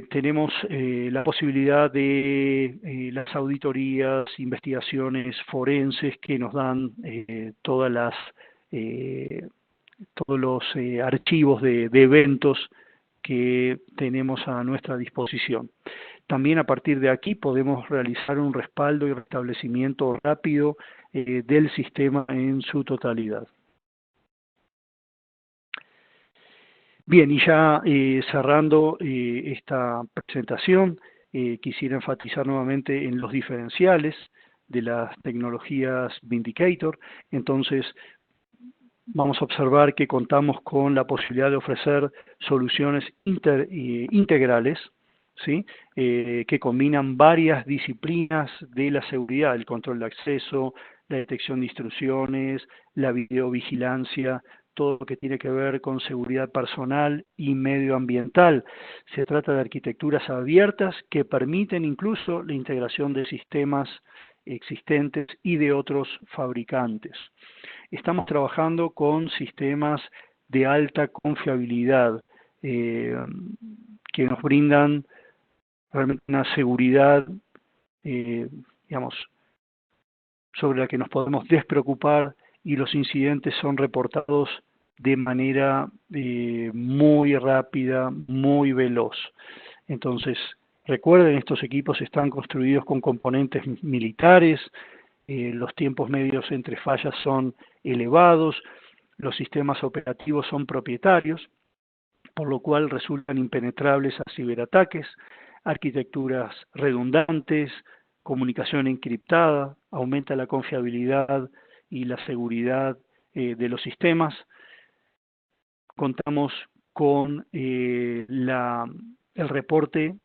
tenemos la posibilidad de las auditorías, investigaciones forenses que nos dan todos los archivos de eventos que tenemos a nuestra disposición. También a partir de aquí podemos realizar un respaldo y restablecimiento rápido del sistema en su totalidad. Bien, y ya cerrando esta presentación, quisiera enfatizar nuevamente en los diferenciales de las tecnologías Vindicator. Entonces, vamos a observar que contamos con la posibilidad de ofrecer soluciones integrales, ¿sí? Que combinan varias disciplinas de la seguridad, el control de acceso, la detección de intrusiones, la videovigilancia, todo lo que tiene que ver con seguridad personal y medioambiental. Se trata de arquitecturas abiertas que permiten incluso la integración de sistemas existentes y de otros fabricantes. Estamos trabajando con sistemas de alta confiabilidad que nos brindan realmente una seguridad, digamos, sobre la que nos podemos despreocupar, y los incidentes son reportados de manera muy rápida, muy veloz. Entonces, recuerden, estos equipos están construidos con componentes militares, los tiempos medios entre fallas son elevados, los sistemas operativos son propietarios, por lo cual resultan impenetrables a ciberataques, arquitecturas redundantes, comunicación encriptada, aumenta la confiabilidad y la seguridad de los sistemas. Contamos con el reporte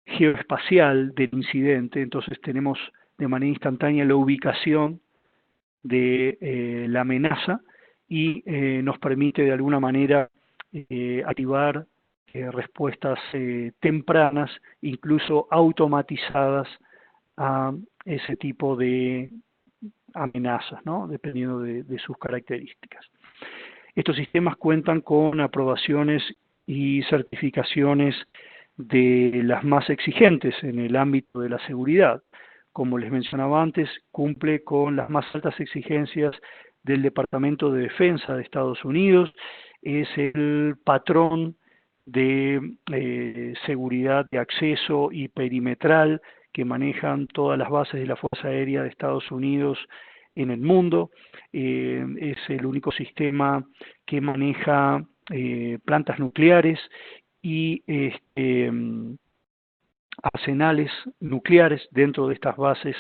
geoespacial del incidente, entonces tenemos de manera instantánea la ubicación de la amenaza y nos permite de alguna manera activar respuestas tempranas, incluso automatizadas a ese tipo de amenazas, ¿no? Dependiendo de sus características. Estos sistemas cuentan con aprobaciones y certificaciones de las más exigentes en el ámbito de la seguridad. Como les mencionaba antes, cumple con las más altas exigencias del Departamento de Defensa de Estados Unidos, es el patrón de seguridad de acceso y perimetral que manejan todas las bases de la Fuerza Aérea de Estados Unidos en el mundo. Es el único sistema que maneja plantas nucleares y arsenales nucleares dentro de estas bases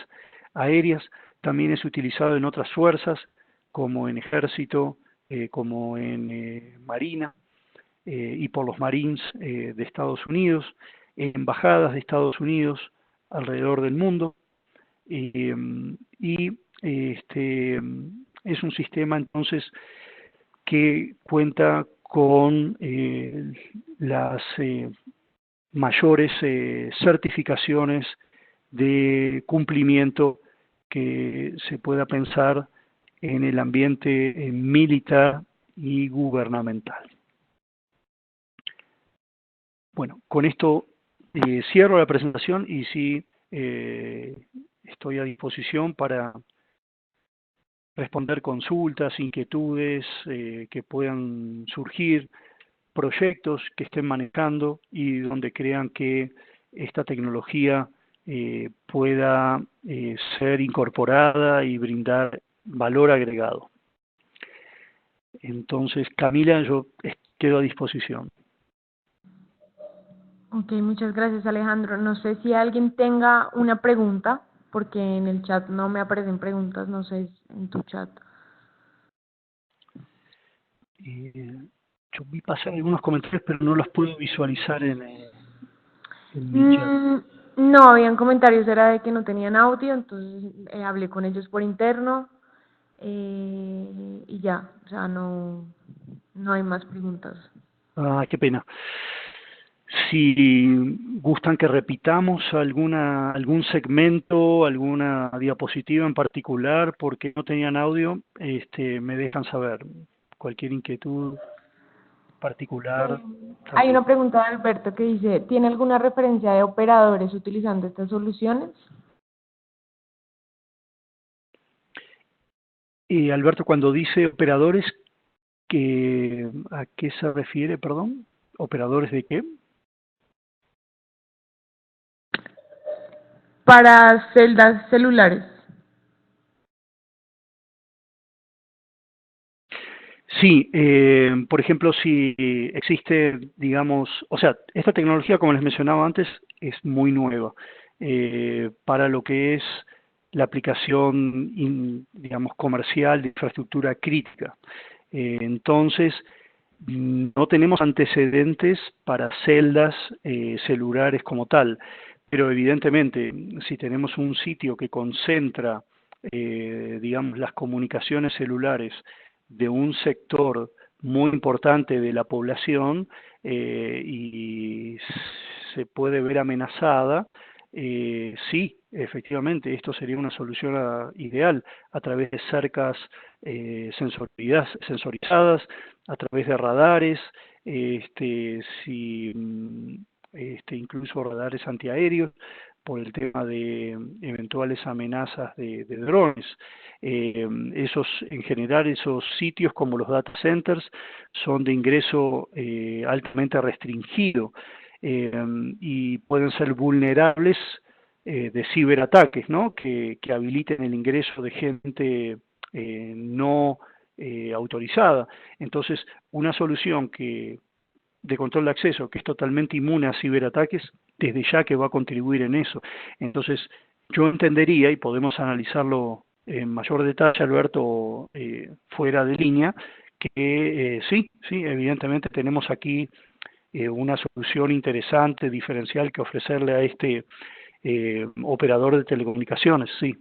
aéreas. También es utilizado en otras fuerzas, como en ejército, como en marina, y por los Marines de Estados Unidos, embajadas de Estados Unidos alrededor del mundo. Y es un sistema entonces que cuenta con las mayores certificaciones de cumplimiento que se pueda pensar en el ambiente militar y gubernamental. Bueno, con esto cierro la presentación y sí estoy a disposición para responder consultas, inquietudes que puedan surgir, proyectos que estén manejando y donde crean que esta tecnología pueda ser incorporada y brindar valor agregado. Entonces, Camila, yo quedo a disposición. Ok, muchas gracias, Alejandro. No sé si alguien tenga una pregunta, porque en el chat no me aparecen preguntas, no sé en tu chat. Yo vi pasar algunos comentarios, pero no los puedo visualizar en mi chat. No, habían comentarios, era de que no tenían audio, entonces hablé con ellos por interno y ya, o sea, no hay más preguntas. Ah, qué pena. Si gustan que repitamos algún segmento, alguna diapositiva en particular, porque no tenían audio, me dejan saber. Cualquier inquietud particular Hay también. una pregunta de Alberto que dice, ¿tiene alguna referencia de operadores utilizando estas soluciones? Alberto, cuando dice operadores, ¿a qué se refiere, perdón? ¿Operadores de qué? Para celdas celulares. Sí, por ejemplo, si existe, digamos, o sea, esta tecnología, como les mencionaba antes, es muy nueva para lo que es la aplicación, digamos, comercial de infraestructura crítica. Entonces, no tenemos antecedentes para celdas celulares como tal, pero evidentemente, si tenemos un sitio que concentra, digamos, las comunicaciones celulares de un sector muy importante de la población y se puede ver amenazada, sí, efectivamente, esto sería una solución ideal a través de cercas sensorizadas, a través de radares, si, incluso radares antiaéreos, por el tema de eventuales amenazas de drones. En general, esos sitios como los data centers son de ingreso altamente restringido y pueden ser vulnerables de ciberataques, ¿no? Que habiliten el ingreso de gente no autorizada. Entonces, una solución de control de acceso que es totalmente inmune a ciberataques, desde ya que va a contribuir en eso. Entonces, yo entendería, y podemos analizarlo en mayor detalle, Alberto, fuera de línea, que sí, evidentemente tenemos aquí una solución interesante, diferencial que ofrecerle a este operador de telecomunicaciones, sí.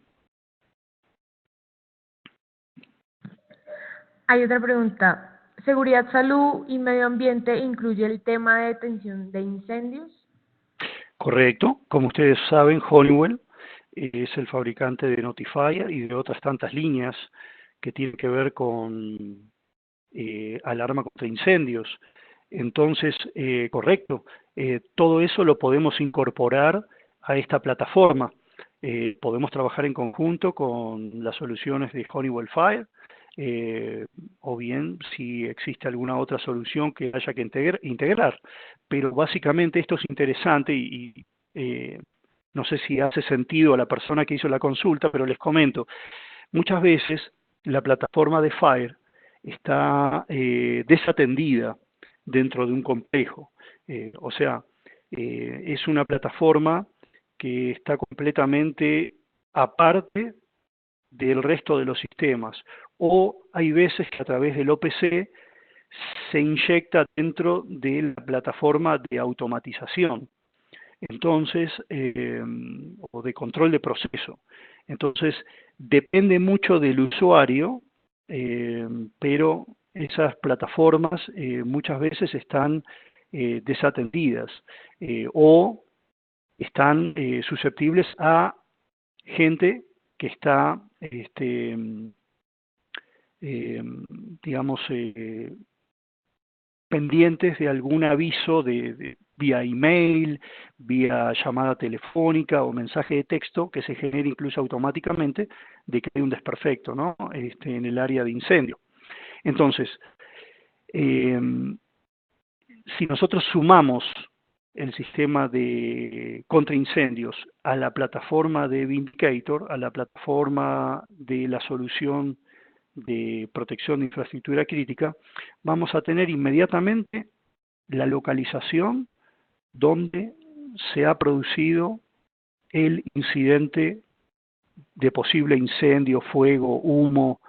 Hay otra pregunta. ¿Seguridad, salud y medio ambiente incluye el tema de detención de incendios? Correcto. Como ustedes saben, Honeywell es el fabricante de Notifier y de otras tantas líneas que tienen que ver con alarma contra incendios. Entonces, correcto, todo eso lo podemos incorporar a esta plataforma. Podemos trabajar en conjunto con las soluciones de Honeywell Fire, o bien si existe alguna otra solución que haya que integrar. Pero básicamente esto es interesante no sé si hace sentido a la persona que hizo la consulta, pero les comento, muchas veces la plataforma de Fire está desatendida dentro de un complejo. O sea, es una plataforma que está completamente aparte del resto de los sistemas. O hay veces que a través del OPC se inyecta dentro de la plataforma de automatización. Entonces, o de control de proceso. Entonces, depende mucho del usuario, pero esas plataformas muchas veces están desatendidas o están susceptibles a gente que está, eh, digamos, pendientes de algún aviso vía email, vía llamada telefónica o mensaje de texto que se genere incluso automáticamente de que hay un desperfecto, ¿no? En el área de incendio. Entonces, eh, si nosotros sumamos el sistema de contraincendios a la plataforma de Vindicator, a la plataforma de la solución de protección de infraestructura crítica, vamos a tener inmediatamente la localización donde se ha producido el incidente de posible incendio, fuego, humo,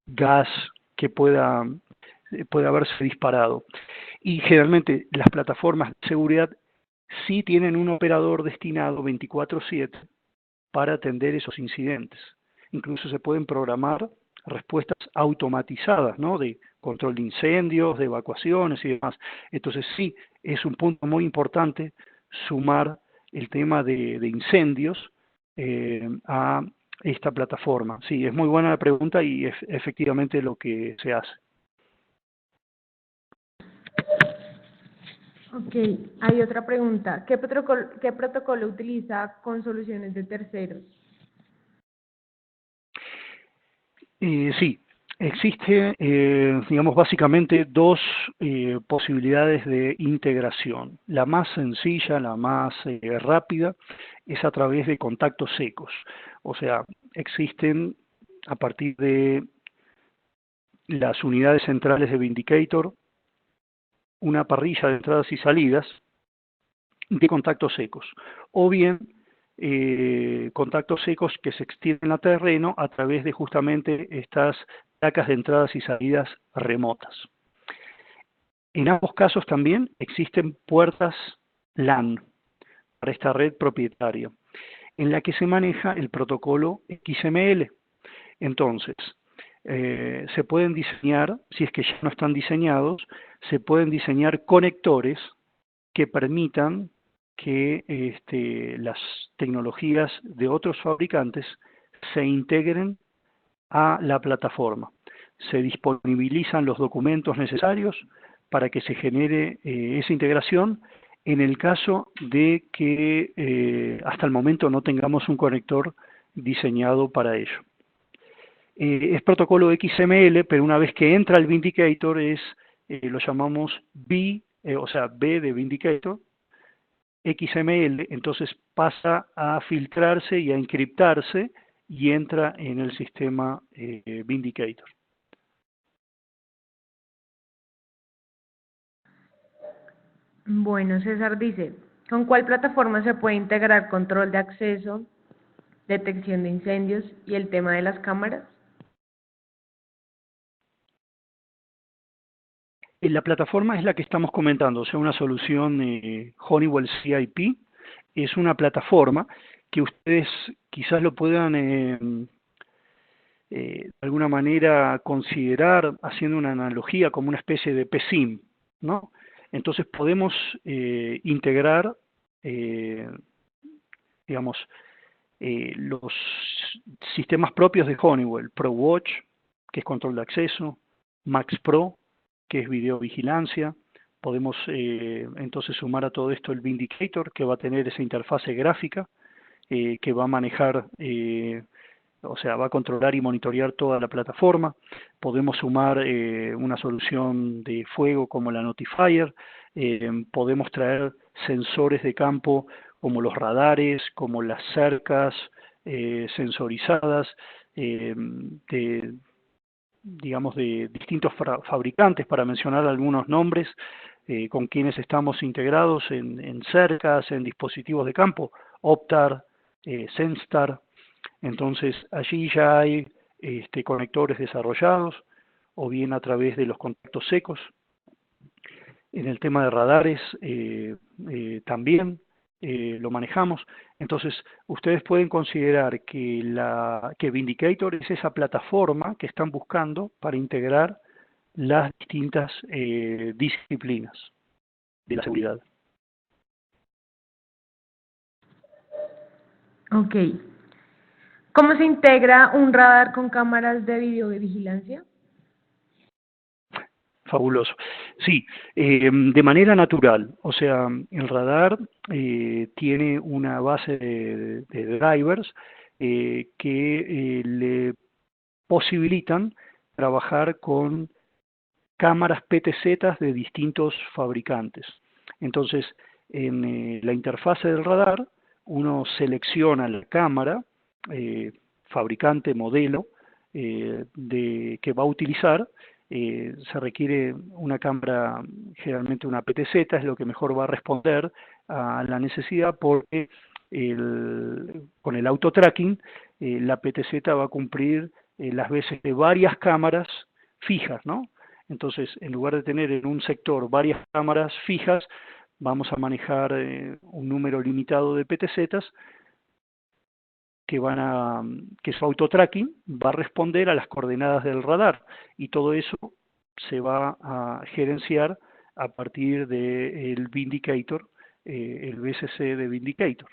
gas que pueda haberse disparado. Y generalmente las plataformas de seguridad sí tienen un operador destinado 24/7 para atender esos incidentes. Incluso se pueden programar respuestas automatizadas, ¿no? De control de incendios, de evacuaciones y demás. Entonces sí, es un punto muy importante sumar el tema de incendios a esta plataforma. Sí, es muy buena la pregunta y es efectivamente lo que se hace. Ok, hay otra pregunta. ¿Qué protocolo utiliza con soluciones de terceros? Sí, existe, digamos, básicamente dos posibilidades de integración. La más sencilla, la más rápida, es a través de contactos secos. O sea, existen a partir de las unidades centrales de Vindicator una parrilla de entradas y salidas de contactos secos. O bien contactos secos que se extienden a terreno a través de justamente estas placas de entradas y salidas remotas. En ambos casos también existen puertas LAN para esta red propietaria, en la que se maneja el protocolo XML. Entonces, se pueden diseñar, si es que ya no están diseñados, se pueden diseñar conectores que permitan que las tecnologías de otros fabricantes se integren a la plataforma. Se disponibilizan los documentos necesarios para que se genere esa integración en el caso de que hasta el momento no tengamos un conector diseñado para ello. Es protocolo XML, pero una vez que entra el Vindicator lo llamamos B, o sea, B de Vindicator, XML, entonces pasa a filtrarse y a encriptarse y entra en el sistema Vindicator. Bueno, César dice, ¿con cuál plataforma se puede integrar control de acceso, detección de incendios y el tema de las cámaras? La plataforma es la que estamos comentando, o sea, una solución Honeywell CIP, es una plataforma que ustedes quizás lo puedan de alguna manera considerar, haciendo una analogía, como una especie de PSIM, ¿no? Entonces podemos integrar, digamos, los sistemas propios de Honeywell, ProWatch, que es control de acceso, Max Pro, que es videovigilancia. Podemos entonces sumar a todo esto el Vindicator, que va a tener esa interfase gráfica, que va a manejar, o sea, va a controlar y monitorear toda la plataforma. Podemos sumar una solución de fuego como la Notifier. Podemos traer sensores de campo como los radares, como las cercas sensorizadas, de, digamos, de distintos fabricantes, para mencionar algunos nombres, con quienes estamos integrados en cercas, en dispositivos de campo, Optar, Senstar. Entonces allí ya hay conectores desarrollados, o bien a través de los contactos secos. En el tema de radares también lo manejamos. Entonces, ustedes pueden considerar que Vindicator es esa plataforma que están buscando para integrar las distintas disciplinas de la seguridad. Ok. ¿Cómo se integra un radar con cámaras de videovigilancia? Fabuloso. Sí, de manera natural. O sea, el radar tiene una base de drivers que le posibilitan trabajar con cámaras PTZ de distintos fabricantes. Entonces, en la interfase del radar, uno selecciona la cámara, fabricante, modelo, que va a utilizar. Se requiere una cámara, generalmente una PTZ, es lo que mejor va a responder a la necesidad, porque con el auto tracking, la PTZ va a cumplir las veces de varias cámaras fijas, ¿no? Entonces, en lugar de tener en un sector varias cámaras fijas, vamos a manejar un número limitado de PTZs que su auto-tracking va a responder a las coordenadas del radar, y todo eso se va a gerenciar a partir del Vindicator, el VCC de Vindicator.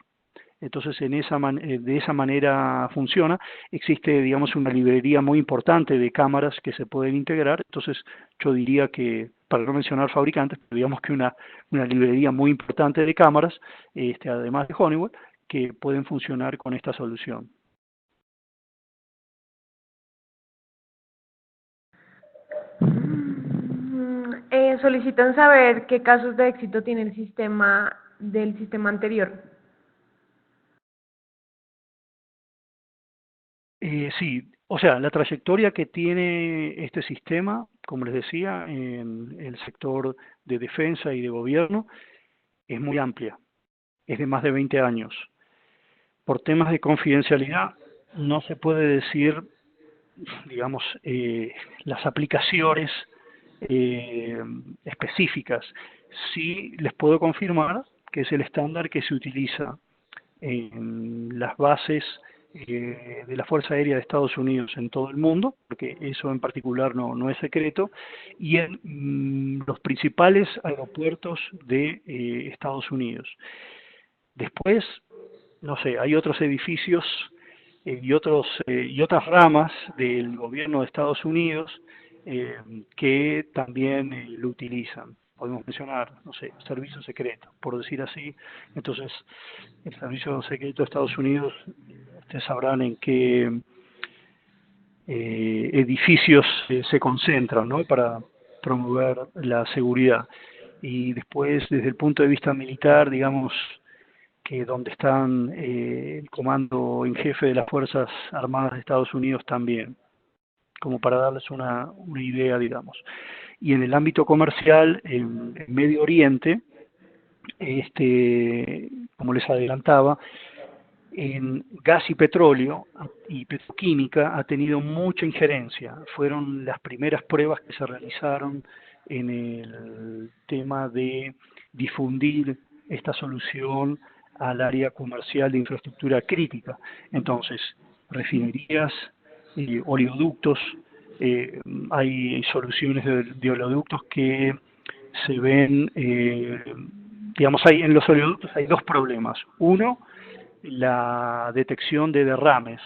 Entonces, de esa manera funciona. Existe, digamos, una librería muy importante de cámaras que se pueden integrar. Entonces, yo diría que, para no mencionar fabricantes, digamos que una librería muy importante de cámaras, además de Honeywell, que pueden funcionar con esta solución. Solicitan saber qué casos de éxito tiene el sistema del sistema anterior. Sí, o sea, la trayectoria que tiene este sistema, como les decía, en el sector de defensa y de gobierno, es muy amplia, es de más de 20 años. Por temas de confidencialidad, no se puede decir, digamos, las aplicaciones específicas. Sí les puedo confirmar que es el estándar que se utiliza en las bases de la Fuerza Aérea de Estados Unidos en todo el mundo, porque eso en particular no es secreto, y en los principales aeropuertos de Estados Unidos. Después, no sé, hay otros edificios y otras ramas del gobierno de Estados Unidos que también lo utilizan. Podemos mencionar, no sé, servicio secreto, por decir así. Entonces, el servicio secreto de Estados Unidos, ustedes sabrán en qué edificios se concentran, ¿no?, para promover la seguridad. Y después, desde el punto de vista militar, digamos, que donde están el comando en jefe de las Fuerzas Armadas de Estados Unidos también, como para darles una idea, digamos. Y en el ámbito comercial, en Medio Oriente, como les adelantaba, en gas y petróleo y petroquímica ha tenido mucha injerencia. Fueron las primeras pruebas que se realizaron en el tema de difundir esta solución al área comercial de infraestructura crítica. Entonces, refinerías, oleoductos, hay soluciones de oleoductos que se ven, digamos, en los oleoductos hay dos problemas. Uno, la detección de derrames,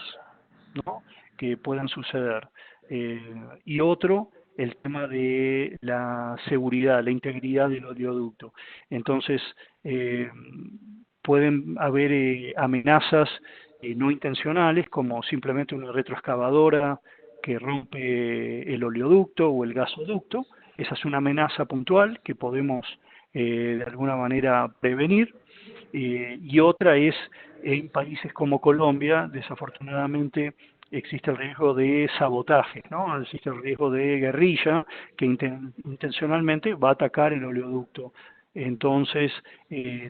¿no?, que puedan suceder. Y otro, el tema de la seguridad, la integridad del oleoducto. Entonces, pueden haber amenazas no intencionales, como simplemente una retroexcavadora que rompe el oleoducto o el gasoducto. Esa es una amenaza puntual que podemos de alguna manera prevenir. Y otra es en países como Colombia, desafortunadamente existe el riesgo de sabotaje, ¿no? Existe el riesgo de guerrilla que intencionalmente va a atacar el oleoducto. Entonces,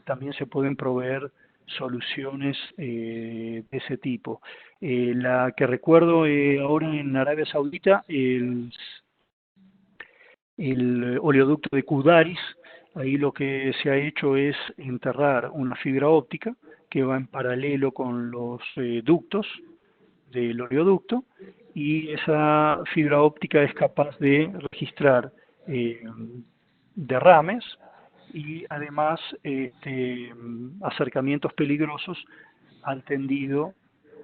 también se pueden proveer soluciones de ese tipo. La que recuerdo ahora en Arabia Saudita, el oleoducto de Kudaris. Ahí lo que se ha hecho es enterrar una fibra óptica que va en paralelo con los ductos del oleoducto, y esa fibra óptica es capaz de registrar eh, derrames y además acercamientos peligrosos al tendido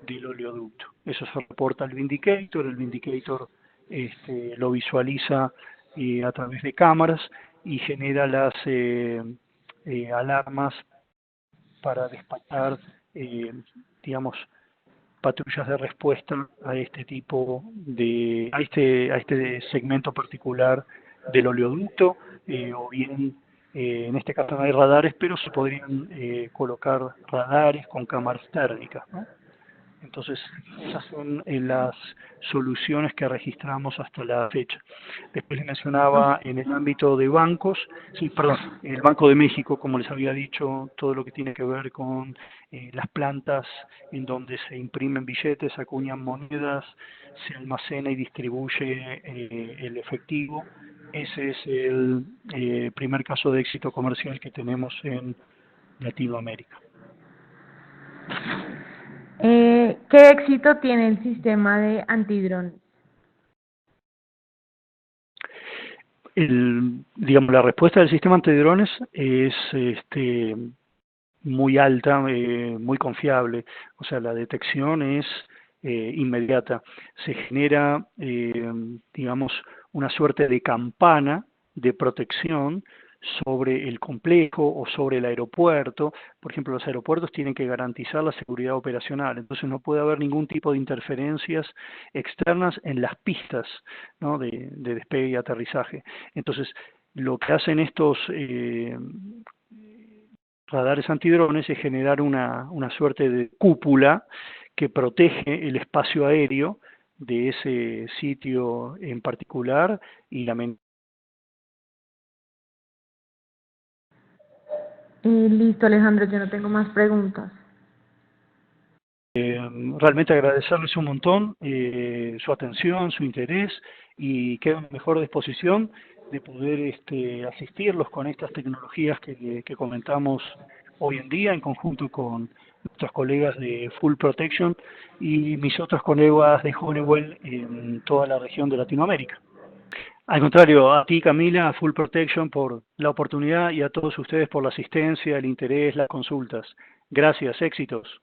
del oleoducto. Eso se reporta al Vindicator, el Vindicator lo visualiza a través de cámaras y genera las alarmas para despachar, digamos, patrullas de respuesta a este tipo de, a este segmento particular del oleoducto, o bien, en este caso no hay radares, pero se podrían colocar radares con cámaras térmicas, ¿no? Entonces, esas son las soluciones que registramos hasta la fecha. Después les mencionaba en el ámbito de bancos, sí, perdón, el Banco de México, como les había dicho, todo lo que tiene que ver con las plantas en donde se imprimen billetes, acuñan monedas, se almacena y distribuye el efectivo. Ese es el primer caso de éxito comercial que tenemos en Latinoamérica. ¿Qué éxito tiene el sistema de antidrones? Digamos, la respuesta del sistema antidrones es muy alta, muy confiable. O sea, la detección es inmediata. Se genera, digamos, una suerte de campana de protección sobre el complejo o sobre el aeropuerto. Por ejemplo, los aeropuertos tienen que garantizar la seguridad operacional, entonces no puede haber ningún tipo de interferencias externas en las pistas, ¿no?, de despegue y aterrizaje. Entonces, lo que hacen estos radares antidrones es generar una suerte de cúpula que protege el espacio aéreo de ese sitio en particular y Listo, Alejandro, yo no tengo más preguntas. realmente agradecerles un montón su atención, su interés, y quedo en mejor disposición de poder asistirlos con estas tecnologías que comentamos hoy en día en conjunto con nuestros colegas de Full Protection y mis otros colegas de Honeywell en toda la región de Latinoamérica. Al contrario, a ti, Camila, a Full Protection, por la oportunidad, y a todos ustedes por la asistencia, el interés, las consultas. Gracias, éxitos.